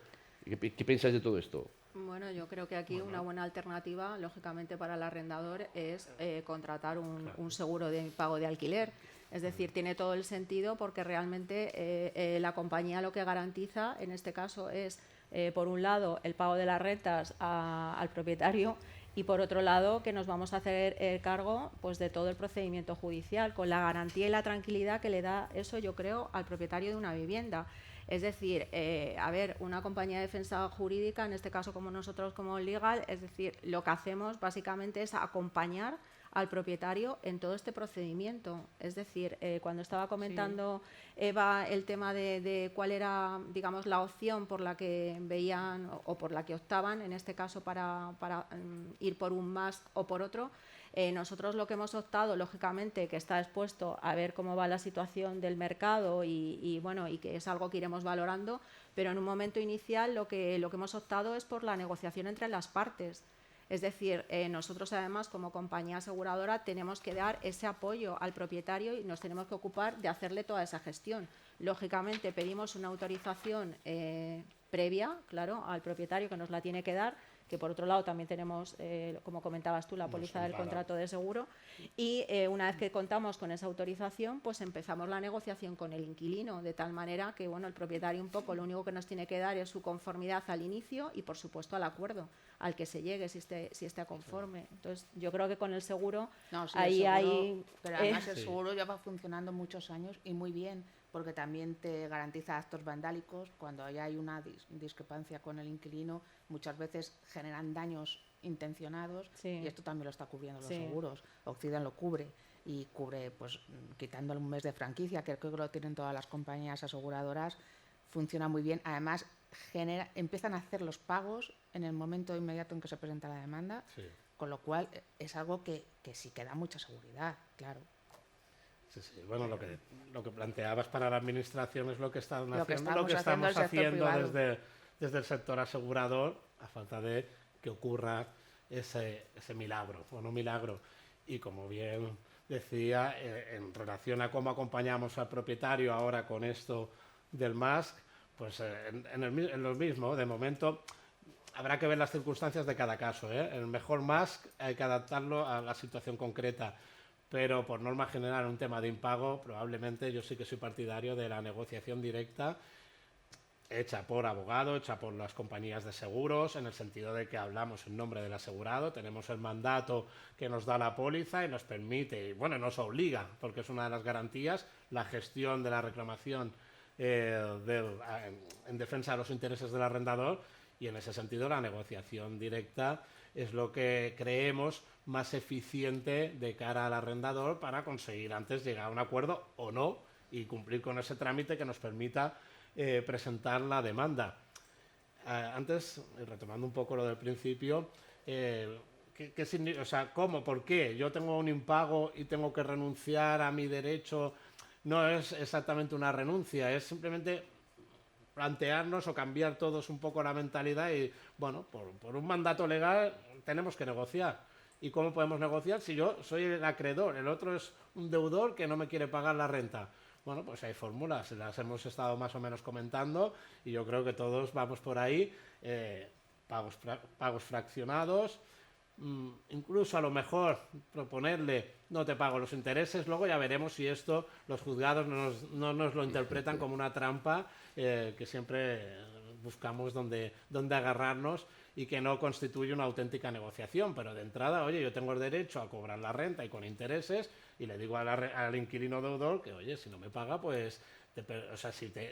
¿qué pensáis de todo esto? Bueno, yo creo que aquí una buena alternativa, lógicamente, para el arrendador es contratar un seguro de pago de alquiler. Es decir, tiene todo el sentido porque realmente la compañía lo que garantiza, en este caso, es, por un lado, el pago de las rentas al propietario y, por otro lado, que nos vamos a hacer cargo pues, de todo el procedimiento judicial, con la garantía y la tranquilidad que le da eso, yo creo, al propietario de una vivienda. Es decir, una compañía de defensa jurídica, en este caso como nosotros como Legal, es decir, lo que hacemos básicamente es acompañar al propietario en todo este procedimiento. Es decir, cuando estaba comentando Eva el tema de cuál era, digamos, la opción por la que veían o por la que optaban, en este caso para ir por un MASC o por otro, nosotros lo que hemos optado, lógicamente, que está expuesto a ver cómo va la situación del mercado y que es algo que iremos valorando, pero en un momento inicial lo que hemos optado es por la negociación entre las partes. Es decir, nosotros además como compañía aseguradora tenemos que dar ese apoyo al propietario y nos tenemos que ocupar de hacerle toda esa gestión. Lógicamente pedimos una autorización previa, claro, al propietario que nos la tiene que dar, que por otro lado también tenemos, como comentabas tú, la póliza del contrato de seguro, y una vez que contamos con esa autorización, pues empezamos la negociación con el inquilino, de tal manera que el propietario un poco lo único que nos tiene que dar es su conformidad al inicio y por supuesto al acuerdo al que se llegue si esté conforme. Entonces yo creo que con el seguro pero además el seguro ya va funcionando muchos años y muy bien, porque también te garantiza actos vandálicos. Cuando hay una discrepancia con el inquilino, muchas veces generan daños intencionados y esto también lo está cubriendo los seguros. Occident lo cubre y cubre, pues quitando un mes de franquicia, que creo que lo tienen todas las compañías aseguradoras, funciona muy bien. Además, empiezan a hacer los pagos en el momento inmediato en que se presenta la demanda, con lo cual es algo que sí que da mucha seguridad, claro. Sí. Bueno, lo que planteabas para la administración es lo que estamos haciendo desde el sector asegurador, a falta de que ocurra ese milagro, o no milagro. Y como bien decía, en relación a cómo acompañamos al propietario ahora con esto del MASC, pues en lo mismo, de momento habrá que ver las circunstancias de cada caso, ¿eh? El mejor MASC hay que adaptarlo a la situación concreta. Pero por norma general, un tema de impago, probablemente yo sí que soy partidario de la negociación directa hecha por abogado, hecha por las compañías de seguros, en el sentido de que hablamos en nombre del asegurado, tenemos el mandato que nos da la póliza y nos permite, y nos obliga, porque es una de las garantías, la gestión de la reclamación en defensa de los intereses del arrendador, y en ese sentido la negociación directa es lo que creemos más eficiente de cara al arrendador para conseguir antes llegar a un acuerdo o no y cumplir con ese trámite que nos permita presentar la demanda. Antes, retomando un poco lo del principio, ¿cómo? ¿Por qué? Yo tengo un impago y tengo que renunciar a mi derecho. No es exactamente una renuncia, es simplemente plantearnos o cambiar todos un poco la mentalidad y, por un mandato legal tenemos que negociar. ¿Y cómo podemos negociar si yo soy el acreedor, el otro es un deudor que no me quiere pagar la renta? Pues hay fórmulas, las hemos estado más o menos comentando y yo creo que todos vamos por ahí, pagos fraccionados, incluso a lo mejor proponerle no te pago los intereses, luego ya veremos si esto los juzgados no nos lo interpretan como una trampa, que siempre buscamos donde agarrarnos y que no constituye una auténtica negociación, pero de entrada, oye, yo tengo el derecho a cobrar la renta y con intereses y le digo al inquilino deudor que, oye, si no me paga, pues,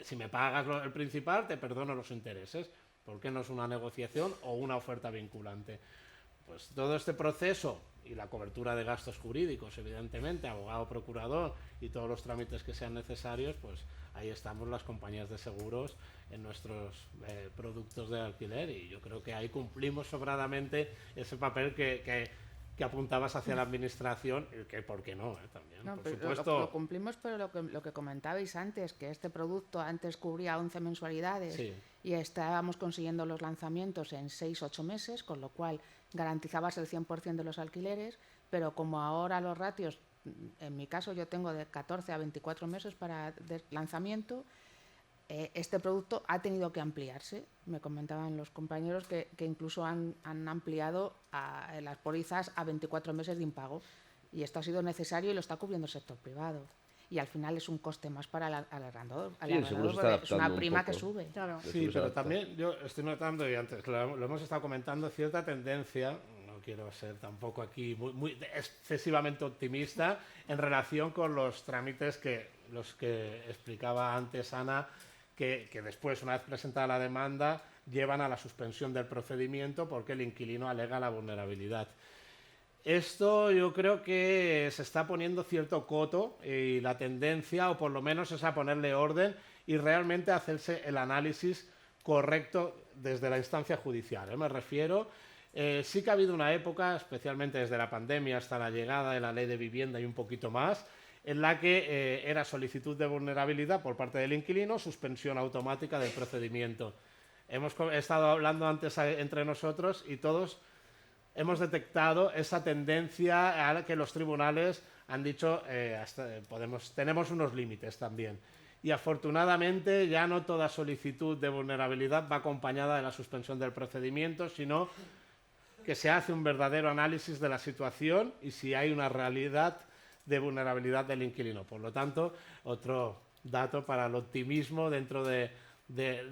si me pagas el principal, te perdono los intereses. ¿Por qué no es una negociación o una oferta vinculante? Pues todo este proceso y la cobertura de gastos jurídicos, evidentemente, abogado, procurador y todos los trámites que sean necesarios, pues ahí estamos las compañías de seguros en nuestros productos de alquiler y yo creo que ahí cumplimos sobradamente ese papel que apuntabas hacia la administración y que, ¿por qué no? También, no, por supuesto. Lo cumplimos, pero lo que comentabais antes, que este producto antes cubría 11 mensualidades y estábamos consiguiendo los lanzamientos en 6-8 meses, con lo cual garantizabas el 100% de los alquileres, pero como ahora los ratios, en mi caso yo tengo de 14 a 24 meses para lanzamiento, este producto ha tenido que ampliarse. Me comentaban los compañeros que incluso han ampliado las pólizas a 24 meses de impago y esto ha sido necesario y lo está cubriendo el sector privado. Y al final es un coste más para el arrendador. Es una prima que sube. Claro. Sí, pero también yo estoy notando, y antes lo hemos estado comentando, cierta tendencia, no quiero ser tampoco aquí muy excesivamente optimista, en relación con los trámites los que explicaba antes Ana, que después, una vez presentada la demanda, llevan a la suspensión del procedimiento porque el inquilino alega la vulnerabilidad. Esto yo creo que se está poniendo cierto coto y la tendencia, o por lo menos es a ponerle orden y realmente hacerse el análisis correcto desde la instancia judicial, ¿eh? Me refiero, sí que ha habido una época, especialmente desde la pandemia hasta la llegada de la ley de vivienda y un poquito más, en la que era solicitud de vulnerabilidad por parte del inquilino, suspensión automática del procedimiento. Hemos estado hablando antes entre nosotros y todos hemos detectado esa tendencia a la que los tribunales han dicho tenemos unos límites también. Y afortunadamente ya no toda solicitud de vulnerabilidad va acompañada de la suspensión del procedimiento, sino que se hace un verdadero análisis de la situación y si hay una realidad de vulnerabilidad del inquilino. Por lo tanto, otro dato para el optimismo dentro de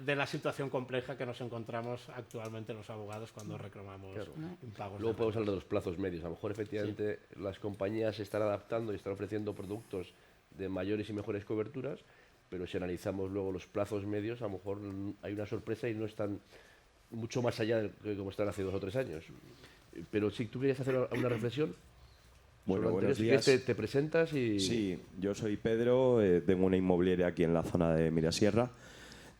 la situación compleja que nos encontramos actualmente los abogados cuando reclamamos impagos. Luego podemos hablar de los plazos medios. A lo mejor, efectivamente, las compañías se están adaptando y están ofreciendo productos de mayores y mejores coberturas, pero si analizamos luego los plazos medios, a lo mejor hay una sorpresa y no están mucho más allá de como están hace 2 o 3 años. Pero si tú querías hacer una reflexión. Bueno, buenos días. Te presentas y... Sí, yo soy Pedro, tengo una inmobiliaria aquí en la zona de Mirasierra.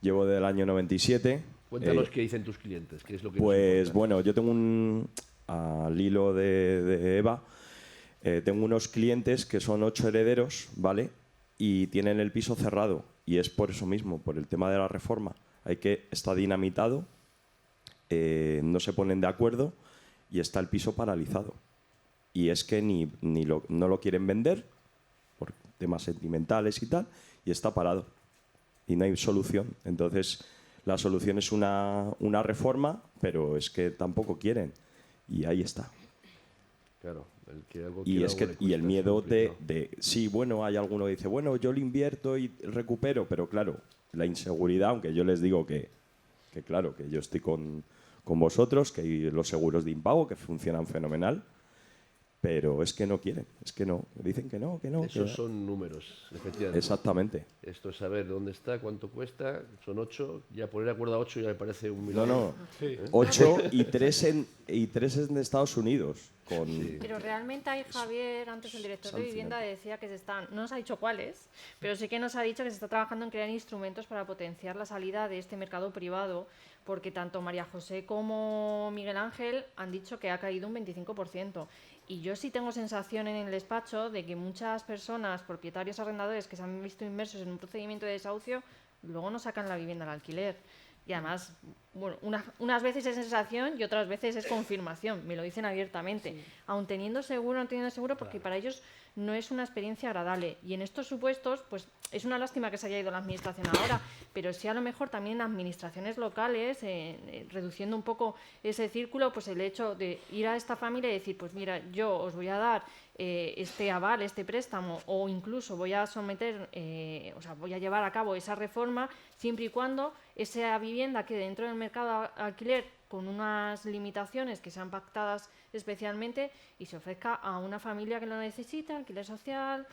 Llevo del año 97. Cuéntanos qué dicen tus clientes, qué es lo que Pues bueno, yo tengo al hilo de Eva, tengo unos clientes que son 8 herederos, ¿vale? Y tienen el piso cerrado. Y es por eso mismo, por el tema de la reforma. Está dinamitado, no se ponen de acuerdo y está el piso paralizado. Y es que no lo quieren vender por temas sentimentales y tal, y está parado. Y no hay solución. Entonces, la solución es una reforma, pero es que tampoco quieren. Y ahí está. Claro, el que algo Y, es que, y el miedo sí, bueno, hay alguno que dice, bueno, yo lo invierto y recupero, pero claro, la inseguridad, aunque yo les digo que claro, que yo estoy con vosotros, que hay los seguros de impago que funcionan fenomenal, pero es que no quieren, es que no, dicen que no. Esos son números, efectivamente. Exactamente. Esto es saber dónde está, cuánto cuesta, son 8, ya poner de acuerdo a 8 ya me parece un milagro. No, Sí. 8 y 3 en Estados Unidos. Pero realmente ahí Javier, antes el director de vivienda, decía que no nos ha dicho cuáles, pero sí que nos ha dicho que se está trabajando en crear instrumentos para potenciar la salida de este mercado privado, porque tanto María José como Miguel Ángel han dicho que ha caído un 25%. Y yo sí tengo sensación en el despacho de que muchas personas, propietarios arrendadores que se han visto inmersos en un procedimiento de desahucio, luego no sacan la vivienda al alquiler. Y además, bueno, unas veces es sensación y otras veces es confirmación, me lo dicen abiertamente. Sí. Aun teniendo seguro, no teniendo seguro, porque para ellos no es una experiencia agradable. Y en estos supuestos, pues es una lástima que se haya ido la administración ahora, pero sí a lo mejor también en administraciones locales, reduciendo un poco ese círculo, pues el hecho de ir a esta familia y decir, pues mira, yo os voy a dar este aval, este préstamo, o incluso voy a someter, voy a llevar a cabo esa reforma, siempre y cuando esa vivienda quede dentro del mercado alquiler con unas limitaciones que sean pactadas especialmente y se ofrezca a una familia que lo necesita, alquiler social,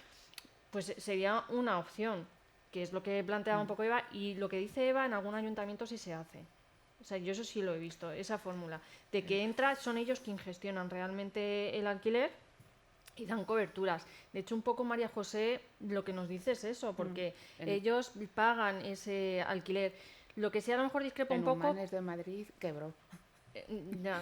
pues sería una opción, que es lo que planteaba un poco Eva, y lo que dice Eva en algún ayuntamiento sí se hace. O sea, yo eso sí lo he visto, esa fórmula, de que son ellos quienes gestionan realmente el alquiler y dan coberturas. De hecho, un poco María José lo que nos dice es eso, porque ellos pagan ese alquiler. Lo que sí a lo mejor discrepa un poco... En de Madrid quebró. Ya,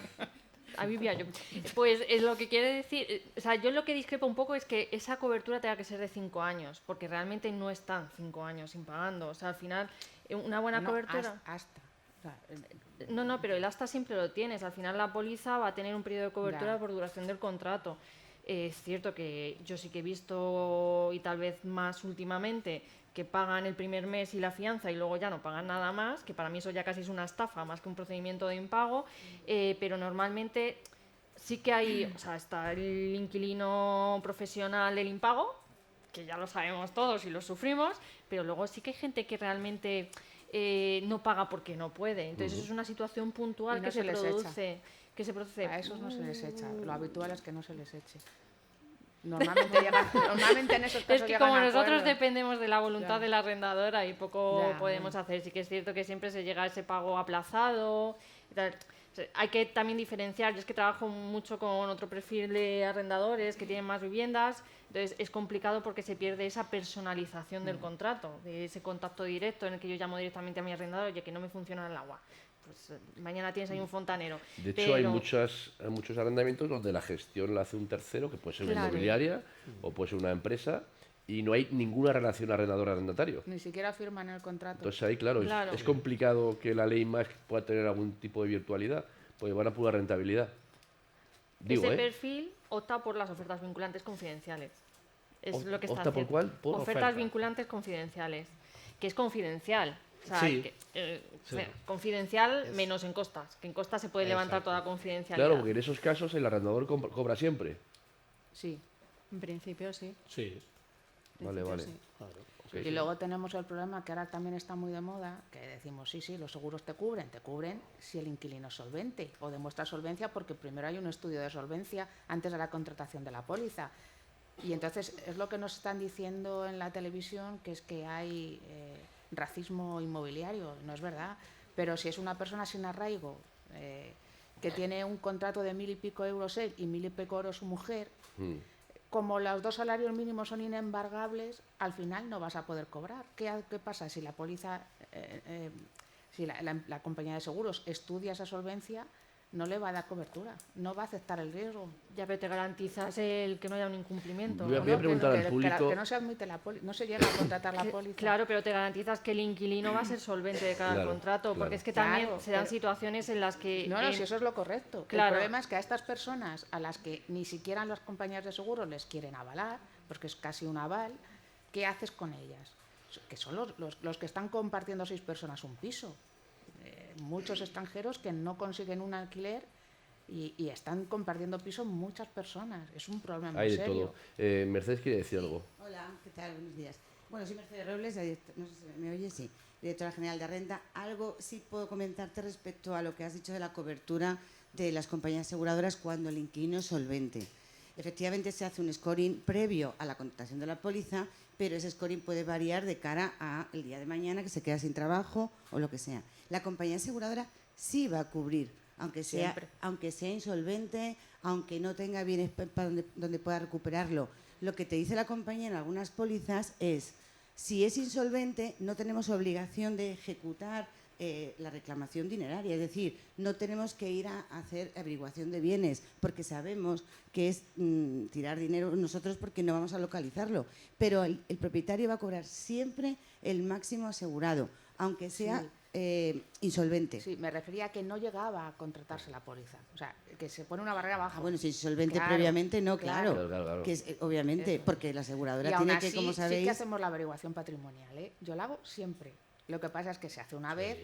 ahí vivía yo. Pues es lo que quiere decir... O sea, yo lo que discrepo un poco es que esa cobertura tenga que ser de 5 años, porque realmente no están 5 años impagando. O sea, al final, una buena cobertura... Hasta. No, pero el hasta siempre lo tienes. Al final la póliza va a tener un periodo de cobertura por duración del contrato. Es cierto que yo sí que he visto, y tal vez más últimamente, que pagan el primer mes y la fianza y luego ya no pagan nada más, que para mí eso ya casi es una estafa más que un procedimiento de impago, pero normalmente sí que hay, o sea, está el inquilino profesional del impago, que ya lo sabemos todos y lo sufrimos, pero luego sí que hay gente que realmente no paga porque no puede. Entonces eso es una situación puntual que se produce. A esos no se les echa. Lo habitual es que no se les eche. Normalmente en esos casos es que como nosotros acuerdo. dependemos de la voluntad de la arrendadora y poco podemos hacer. Sí que es cierto que siempre se llega a ese pago aplazado, Hay que también diferenciar. Yo es que trabajo mucho con otro perfil de arrendadores que tienen más viviendas, entonces es complicado porque se pierde esa personalización del contrato, de ese contacto directo en el que yo llamo directamente a mi arrendador, oye, que no me funciona el agua. Pues mañana tienes ahí un fontanero. De hecho, hay muchos arrendamientos donde la gestión la hace un tercero, que puede ser una Claro. inmobiliaria o puede ser una empresa, y no hay ninguna relación arrendador-arrendatario. Ni siquiera firman el contrato. Entonces ahí, claro, Claro. es complicado que la ley más pueda tener algún tipo de virtualidad, porque van a pura rentabilidad. Digo, Ese perfil opta por las ofertas vinculantes confidenciales. Es lo que está ¿Opta por haciendo. cuál? Por ofertas oferta. vinculantes confidenciales, que es confidencial. O sea, Sí. o sea, confidencial menos en costas, que en costas se puede levantar Exacto. toda confidencialidad. Claro, porque en esos casos el arrendador cobra siempre. Sí. En principio sí. Sí, En Vale, principio, vale. sí. claro. Ok. Y luego tenemos el problema que ahora también está muy de moda, que decimos, sí, los seguros te cubren si el inquilino es solvente o demuestra solvencia, porque primero hay un estudio de solvencia antes de la contratación de la póliza. Y entonces es lo que nos están diciendo en la televisión, que es que hay racismo inmobiliario. No es verdad, pero si es una persona sin arraigo, que tiene un contrato de 1.000 y pico euros él y 1.000 y pico euros su mujer, Mm. como los dos salarios mínimos son inembargables, al final no vas a poder cobrar. ¿Qué pasa si la póliza, si la compañía de seguros estudia esa solvencia? No le va a dar cobertura, no va a aceptar el riesgo. Ya, pero te garantizas el que no haya un incumplimiento. Voy a ¿no? preguntar al público. Que no se admite no se llega a contratar la póliza. Claro, pero te garantizas que el inquilino va a ser solvente de cada Claro, contrato, porque claro. es que también Claro, se dan pero- situaciones en las que... No, si eso es lo correcto. Claro. El problema es que a estas personas, a las que ni siquiera las compañías de seguros les quieren avalar, porque es casi un aval, ¿qué haces con ellas? Que son los que están compartiendo 6 personas un piso. Muchos extranjeros que no consiguen un alquiler y están compartiendo piso muchas personas. Es un problema Hay muy de serio. todo. Mercedes quiere decir algo. Hola, ¿qué tal? Buenos días. Bueno, soy Mercedes Robles, no sé si me oyes, sí, directora general de Renta. Algo sí puedo comentarte respecto a lo que has dicho de la cobertura de las compañías aseguradoras cuando el inquilino es solvente. Efectivamente se hace un scoring previo a la contratación de la póliza, pero ese scoring puede variar de cara a el día de mañana que se queda sin trabajo o lo que sea. La compañía aseguradora sí va a cubrir, aunque sea insolvente, aunque no tenga bienes donde pueda recuperarlo. Lo que te dice la compañía en algunas pólizas es, si es insolvente, no tenemos obligación de ejecutar la reclamación dineraria, es decir, no tenemos que ir a hacer averiguación de bienes, porque sabemos que es tirar dinero nosotros porque no vamos a localizarlo, pero el propietario va a cobrar siempre el máximo asegurado, aunque sea insolvente. Sí, me refería a que no llegaba a contratarse la póliza. O sea, que se pone una barrera baja. Ah, bueno, si es insolvente Claro, previamente, no, claro. Claro. Que es, obviamente, porque la aseguradora Y aún tiene así, que, como sí sabéis... que hacemos la averiguación patrimonial, ¿eh? Yo la hago siempre. Lo que pasa es que se hace una vez,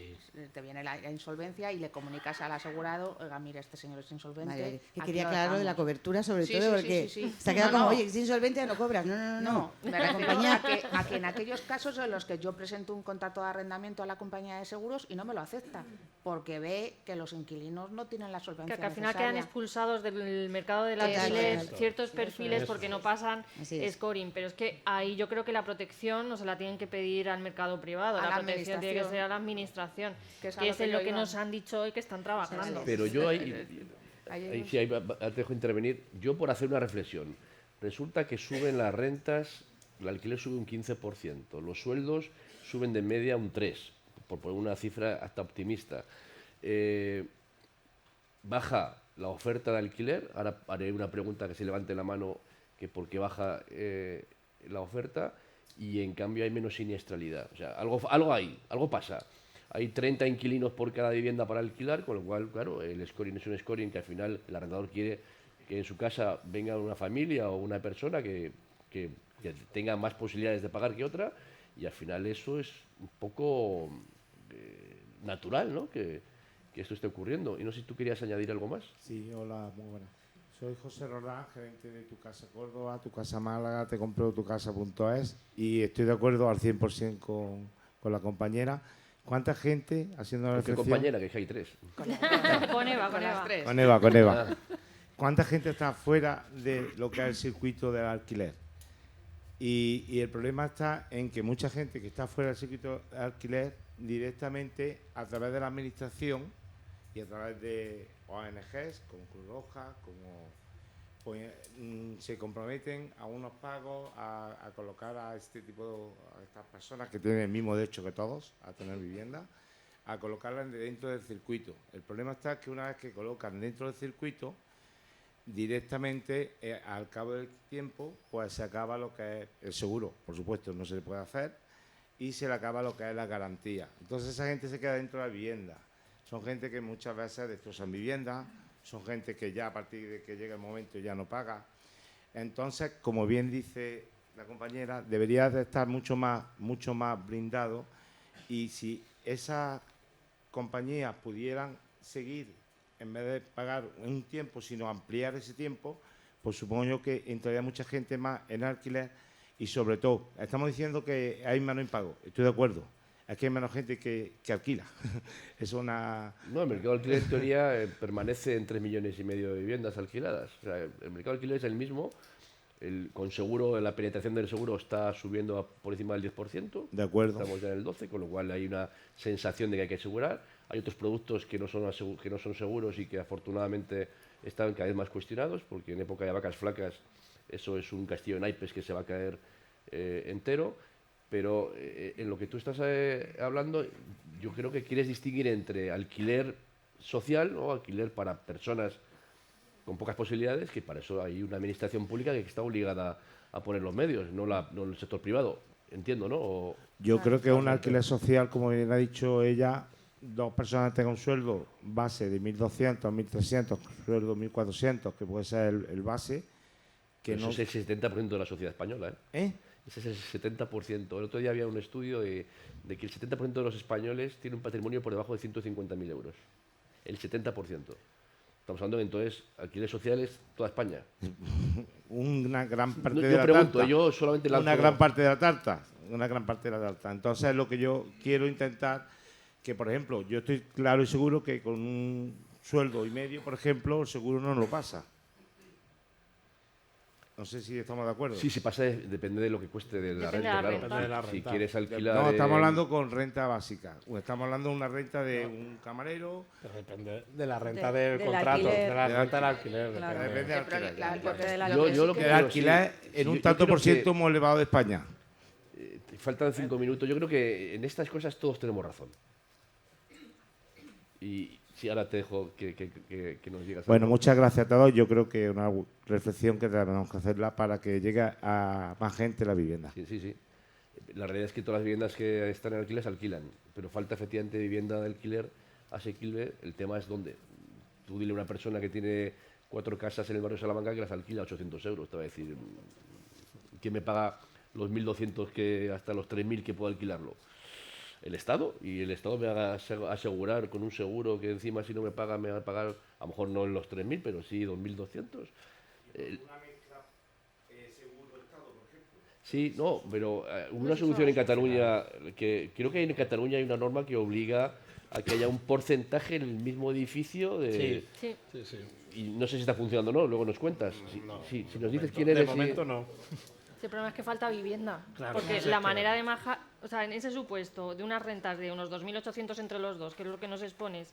te viene la insolvencia y le comunicas al asegurado, oiga, mira, este señor es insolvente. Vale, vale. Que aquí quería lo aclarar lo de la dejamos". cobertura, sobre Sí, todo, sí, porque sí, sí, sí. se ha quedado No, como, no. oye, es insolvente, ya no cobras. No. No, me La refiero compañía... a que en aquellos casos en los que yo presento un contrato de arrendamiento a la compañía de seguros y no me lo acepta, porque ve que los inquilinos no tienen la solvencia Que al final quedan necesaria. expulsados del mercado del Eso alquiler es. ciertos perfiles porque no pasan Así es. scoring. Pero es que ahí yo creo que la protección no se la tienen que pedir al mercado privado, A la la protección tiene que administración. ser a la administración, Que es a que lo es que en yo lo que iba. nos han dicho hoy que están trabajando. Pero yo ahí Ahí sí, te dejo intervenir. Yo por hacer una reflexión. Resulta que suben las rentas, el alquiler sube un 15%, los sueldos suben de media un 3%, por poner una cifra hasta optimista. Baja la oferta de alquiler, ahora haré una pregunta que se levante la mano, que por qué baja la oferta, y en cambio hay menos siniestralidad. O sea, algo hay, algo pasa. Hay 30 inquilinos por cada vivienda para alquilar, con lo cual, claro, el scoring es un scoring que al final el arrendador quiere que en su casa venga una familia o una persona que tenga más posibilidades de pagar que otra, y al final eso es un poco natural, ¿no? Que esto esté ocurriendo. Y no sé si tú querías añadir algo más. Sí, hola, muy buenas. Soy José Roldán, gerente de Tu Casa Córdoba, Tu Casa Málaga, te compro tucasa.es, y estoy de acuerdo al 100% con la compañera. ¿Cuánta gente haciendo la ¿Con qué reflexión? compañera? Que hay 3. Con Eva, con las tres. Con Eva. ¿Cuánta gente está fuera de lo que es el circuito del alquiler? Y el problema está en que mucha gente que está fuera del circuito del alquiler, directamente a través de la administración, y a través de ONGs como Cruz Roja, se comprometen a unos pagos a colocar a este tipo, a estas personas que tienen el mismo derecho que todos a tener vivienda, a colocarlas dentro del circuito. El problema está que una vez que colocan dentro del circuito, directamente al cabo del tiempo pues se acaba lo que es el seguro, por supuesto no se le puede hacer, y se le acaba lo que es la garantía. Entonces esa gente se queda dentro de la vivienda. Son gente que muchas veces destrozan viviendas, son gente que ya a partir de que llega el momento ya no paga. Entonces, como bien dice la compañera, debería de estar mucho más blindado, y si esas compañías pudieran seguir, en vez de pagar un tiempo, sino ampliar ese tiempo, pues supongo yo que entraría mucha gente más en alquiler. Y sobre todo, estamos diciendo que hay menos impago, estoy de acuerdo, es que hay menos gente que alquila. Es una... No, el mercado de alquiler en teoría permanece en 3,5 millones de viviendas alquiladas. O sea, el mercado de alquiler es el mismo, con seguro, la penetración del seguro está subiendo por encima del 10%. De acuerdo. Estamos ya en el 12%, con lo cual hay una sensación de que hay que asegurar. Hay otros productos que no son seguros y que afortunadamente están cada vez más cuestionados, porque en época de vacas flacas eso es un castillo de naipes que se va a caer entero. Pero en lo que tú estás hablando, yo creo que quieres distinguir entre alquiler social, ¿no? Alquiler para personas con pocas posibilidades, que para eso hay una administración pública que está obligada a poner los medios, no el sector privado. Entiendo, ¿no? Yo creo que un alquiler social, como bien ha dicho ella, 2 personas tengan un sueldo base de 1.200, 1.300, sueldo 1.400, que puede ser el base. Que eso no... es el 70% de la sociedad española, ¿eh? Ese es el 70%. El otro día había un estudio de que el 70% de los españoles tiene un patrimonio por debajo de 150.000 euros. El 70%. Estamos hablando de, entonces, alquileres sociales toda España. Una gran parte No, de la pregunto, tarta. yo solamente Una gran parte de la tarta. Una gran parte de la tarta. Entonces, lo que yo quiero intentar, que por ejemplo, yo estoy claro y seguro que con un sueldo y medio, por ejemplo, el seguro no lo pasa. No sé si estamos de acuerdo. Sí, si pasa, depende de lo que cueste de la Depende renta, de la claro. renta. De la Si renta. quieres alquilar... No, estamos hablando con renta básica. Estamos hablando de una renta de un camarero. Pero depende de la renta De- del del contrato, alquiler. de la renta del alquiler. Claro. depende. Depende del alquiler. Porque de la- Yo lo que El creo, alquiler sí, en un yo tanto creo por ciento que, hemos elevado de España. faltan 5 minutos. Yo creo que en estas cosas todos tenemos razón. Y sí, ahora te dejo que nos digas Bueno, algo. muchas gracias a todos. Yo creo que es una reflexión que tenemos que hacerla para que llegue a más gente la vivienda. Sí, sí, sí. La realidad es que todas las viviendas que están en alquiler se alquilan, pero falta efectivamente vivienda de alquiler asequible. El tema es dónde. Tú dile a una persona que tiene 4 casas en el barrio de Salamanca que las alquila a 800 euros. Te va a decir, ¿quién me paga los 1.200 hasta los 3.000 que puedo alquilarlo? El Estado, y el Estado me va a asegurar con un seguro que encima si no me paga me va a pagar, a lo mejor no en los 3.000, pero sí 2.200. Sí, no, pero una solución en Cataluña, que creo que en Cataluña hay una norma que obliga a que haya un porcentaje en el mismo edificio de... Sí. Sí, sí. Y no sé si está funcionando o no, luego nos cuentas. No, si de nos dices momento- quién eres... De y- momento no. Sí, el problema es que falta vivienda. Claro, porque sí, la es que- manera de majar, o sea, en ese supuesto de unas rentas de unos 2.800 entre los dos, que es lo que nos expones,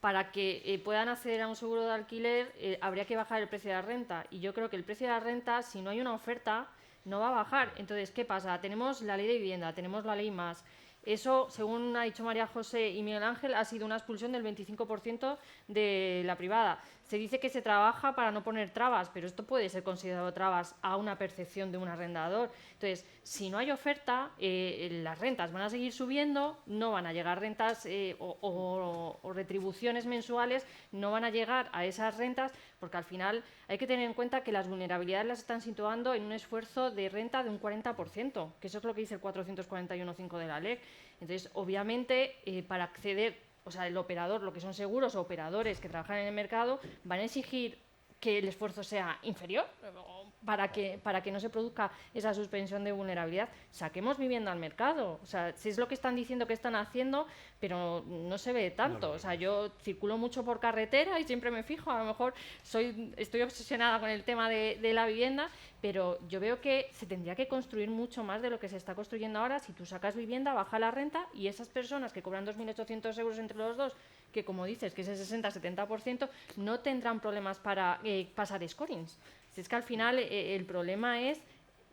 para que puedan acceder a un seguro de alquiler, habría que bajar el precio de la renta. Y yo creo que el precio de la renta, si no hay una oferta, no va a bajar. Entonces, ¿qué pasa? Tenemos la ley de vivienda, tenemos la ley más. Eso, según ha dicho María José y Miguel Ángel, ha sido una expulsión del 25% de la privada. Se dice que se trabaja para no poner trabas, pero esto puede ser considerado trabas a una percepción de un arrendador. Entonces, si no hay oferta, las rentas van a seguir subiendo, no van a llegar rentas o retribuciones mensuales, no van a llegar a esas rentas, porque al final hay que tener en cuenta que las vulnerabilidades las están situando en un esfuerzo de renta de un 40%, que eso es lo que dice el 441.5 de la LEC. Entonces, obviamente, para acceder, o sea, el operador, lo que son seguros o operadores que trabajan en el mercado, van a exigir que el esfuerzo sea inferior, para que no se produzca esa suspensión de vulnerabilidad, saquemos vivienda al mercado. O sea, si es lo que están diciendo que están haciendo, pero no se ve tanto. O sea, yo circulo mucho por carretera y siempre me fijo, a lo mejor estoy obsesionada con el tema de la vivienda, pero yo veo que se tendría que construir mucho más de lo que se está construyendo ahora. Si tú sacas vivienda, baja la renta y esas personas que cobran 2.800 euros entre los dos, que como dices, que ese 60-70%, no tendrán problemas para pasar scorings. Si es que al final el problema es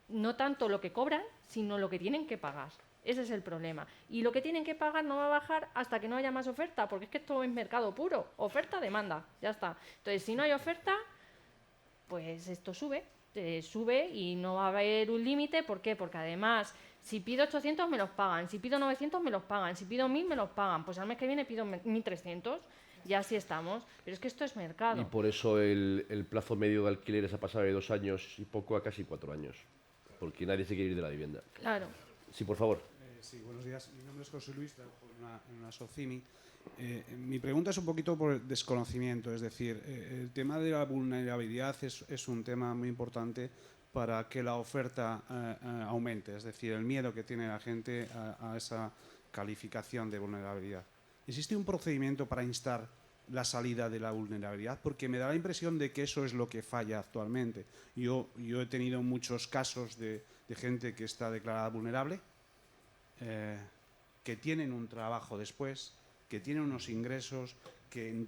no tanto lo que cobran, sino lo que tienen que pagar. Ese es el problema. Y lo que tienen que pagar no va a bajar hasta que no haya más oferta, porque es que esto es mercado puro. Oferta, demanda, ya está. Entonces, si no hay oferta, pues esto sube y no va a haber un límite. ¿Por qué? Porque además, si pido 800 me los pagan, si pido 900 me los pagan, si pido 1.000 me los pagan, pues al mes que viene pido 1.300. Y así estamos, pero es que esto es mercado. Y por eso el plazo medio de alquileres ha pasado de 2 años y poco a casi 4 años, porque nadie se quiere ir de la vivienda. Claro. Sí, por favor. Sí, buenos días. Mi nombre es José Luis, trabajo en una SOCIMI. Mi pregunta es un poquito por desconocimiento, es decir, el tema de la vulnerabilidad es un tema muy importante para que la oferta aumente, es decir, el miedo que tiene la gente a esa calificación de vulnerabilidad. ¿Existe un procedimiento para instar la salida de la vulnerabilidad? Porque me da la impresión de que eso es lo que falla actualmente. Yo he tenido muchos casos de gente que está declarada vulnerable, que tienen un trabajo después, que tienen unos ingresos, que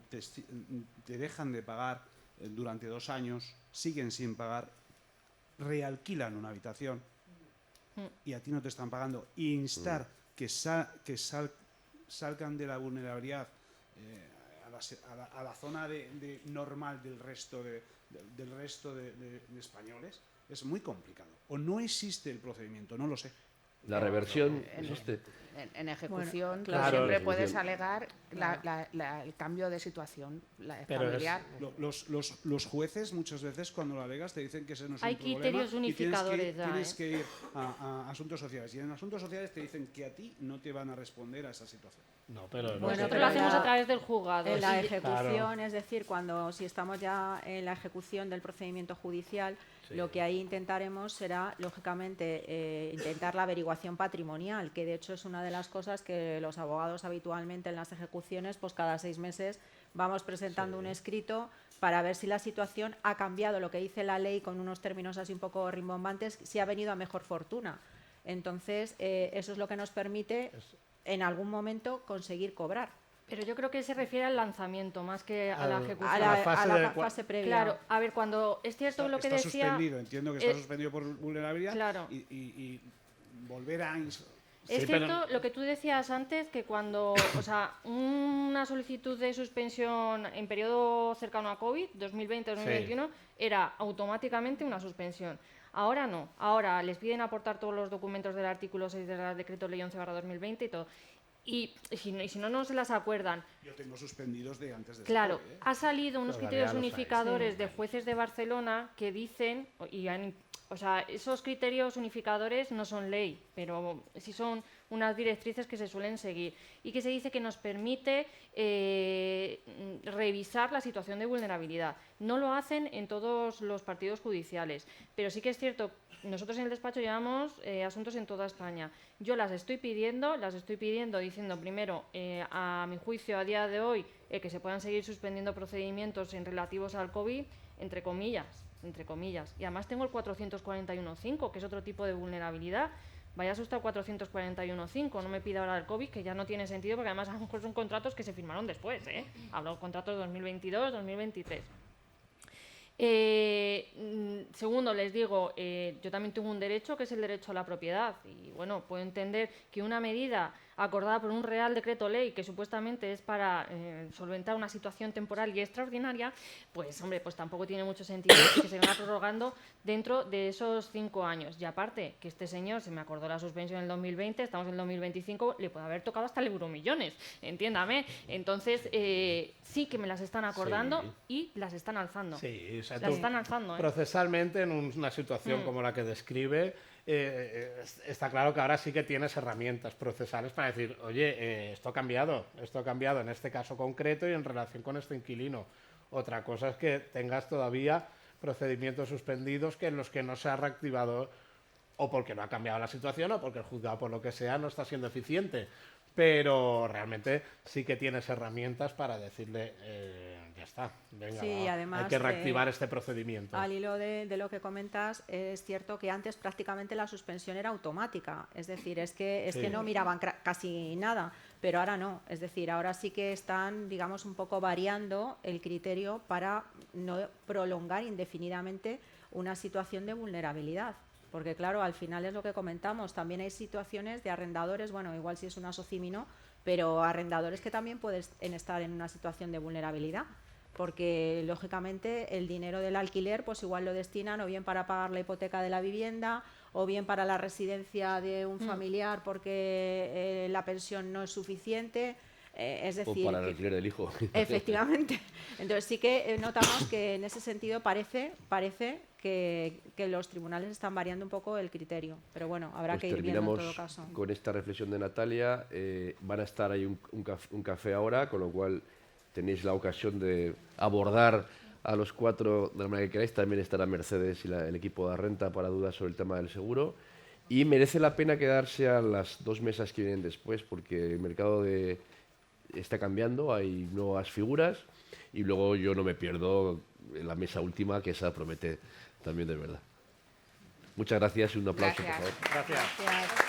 te dejan de pagar durante 2 años, siguen sin pagar, realquilan una habitación y a ti no te están pagando. Instar que salgan de la vulnerabilidad a la zona normal del resto de españoles es muy complicado. O no existe el procedimiento, no lo sé. La reversión existe. En ejecución, claro, siempre ejecución. puedes alegar el cambio de situación familiar. Los jueces muchas veces cuando lo alegas te dicen que ese no es Hay un problema. criterios unificadores ya, Tienes que ir a asuntos sociales. Y en asuntos sociales te dicen que a ti no te van a responder a esa situación. No, pero Bueno, Nosotros pero lo hacemos ya a través del juzgado. En la Sí, ejecución, Claro. es decir, si estamos ya en la ejecución del procedimiento judicial, lo que ahí intentaremos será, lógicamente, intentar la averiguación patrimonial, que de hecho es una de las cosas que los abogados habitualmente en las ejecuciones, pues cada 6 meses vamos presentando un escrito para ver si la situación ha cambiado, lo que dice la ley con unos términos así un poco rimbombantes, si ha venido a mejor fortuna. Entonces, eso es lo que nos permite en algún momento conseguir cobrar. Pero yo creo que se refiere al lanzamiento más que a la ejecución. A la fase previa. Claro, a ver, cuando es cierto lo que está decía... suspendido, entiendo que está suspendido por vulnerabilidad. Claro. Y volver a... Es cierto lo que tú decías antes, que cuando, o sea, una solicitud de suspensión en periodo cercano a COVID, 2020-2021, era automáticamente una suspensión. Ahora no, ahora les piden aportar todos los documentos del artículo 6 del Decreto Ley 11/2020 y todo. Y si no se las acuerdan. Yo tengo suspendidos de antes de Claro, esto, ha salido unos Todavía criterios los hay, unificadores de jueces de Barcelona que dicen, o sea, esos criterios unificadores no son ley, pero sí son unas directrices que se suelen seguir y que se dice que nos permite revisar la situación de vulnerabilidad. No lo hacen en todos los partidos judiciales, pero sí que es cierto, nosotros en el despacho llevamos asuntos en toda España. Yo las estoy pidiendo diciendo primero, a mi juicio a día de hoy, que se puedan seguir suspendiendo procedimientos en relativos al COVID, entre comillas. Y además tengo el 441.5, que es otro tipo de vulnerabilidad. Vaya a asustar 441.5, no me pida ahora el COVID, que ya no tiene sentido, porque además a lo mejor son contratos que se firmaron después, hablo de contratos de 2022, 2023. Segundo, les digo, yo también tengo un derecho, que es el derecho a la propiedad, y bueno, puedo entender que una medida acordada por un Real Decreto Ley, que supuestamente es para solventar una situación temporal y extraordinaria, pues hombre, pues tampoco tiene mucho sentido que se venga prorrogando dentro de esos 5 años. Y aparte, que este señor se me acordó la suspensión en el 2020, estamos en el 2025, le puede haber tocado hasta el euromillones, entiéndame. Entonces, sí que me las están acordando y las están alzando. Sí, o sea, las están alzando. Procesalmente, en una situación como la que describe, está claro que ahora sí que tienes herramientas procesales para decir, oye, esto ha cambiado en este caso concreto y en relación con este inquilino. Otra cosa es que tengas todavía procedimientos suspendidos que en los que no se ha reactivado o porque no ha cambiado la situación o porque el juzgado, por lo que sea, no está siendo eficiente. Pero realmente sí que tienes herramientas para decirle, ya está, venga, Sí, va, además, hay que reactivar este procedimiento. Al hilo de lo que comentas, es cierto que antes prácticamente la suspensión era automática, es decir, es que Sí. no miraban casi nada, pero ahora no, es decir, ahora sí que están, digamos, un poco variando el criterio para no prolongar indefinidamente una situación de vulnerabilidad. Porque claro, al final es lo que comentamos, también hay situaciones de arrendadores, bueno, igual si es una SOCIMI no, pero arrendadores que también pueden estar en una situación de vulnerabilidad, porque lógicamente el dinero del alquiler pues igual lo destinan o bien para pagar la hipoteca de la vivienda o bien para la residencia de un familiar porque la pensión no es suficiente. Es decir, o para el alquiler del hijo. Efectivamente. Entonces sí que notamos que en ese sentido parece que los tribunales están variando un poco el criterio, pero bueno, habrá Pues que ir viendo en terminamos todo caso. con esta reflexión de Natalia. Van a estar ahí un café ahora, con lo cual tenéis la ocasión de abordar a los cuatro de la manera que queráis. También estará Mercedes y el equipo de Arrenta para dudas sobre el tema del seguro. Y merece la pena quedarse a las 2 mesas que vienen después, porque el mercado está cambiando, hay nuevas figuras y luego yo no me pierdo en la mesa última, que esa promete también de verdad. Muchas gracias y un aplauso, Gracias. por favor. Gracias. Gracias.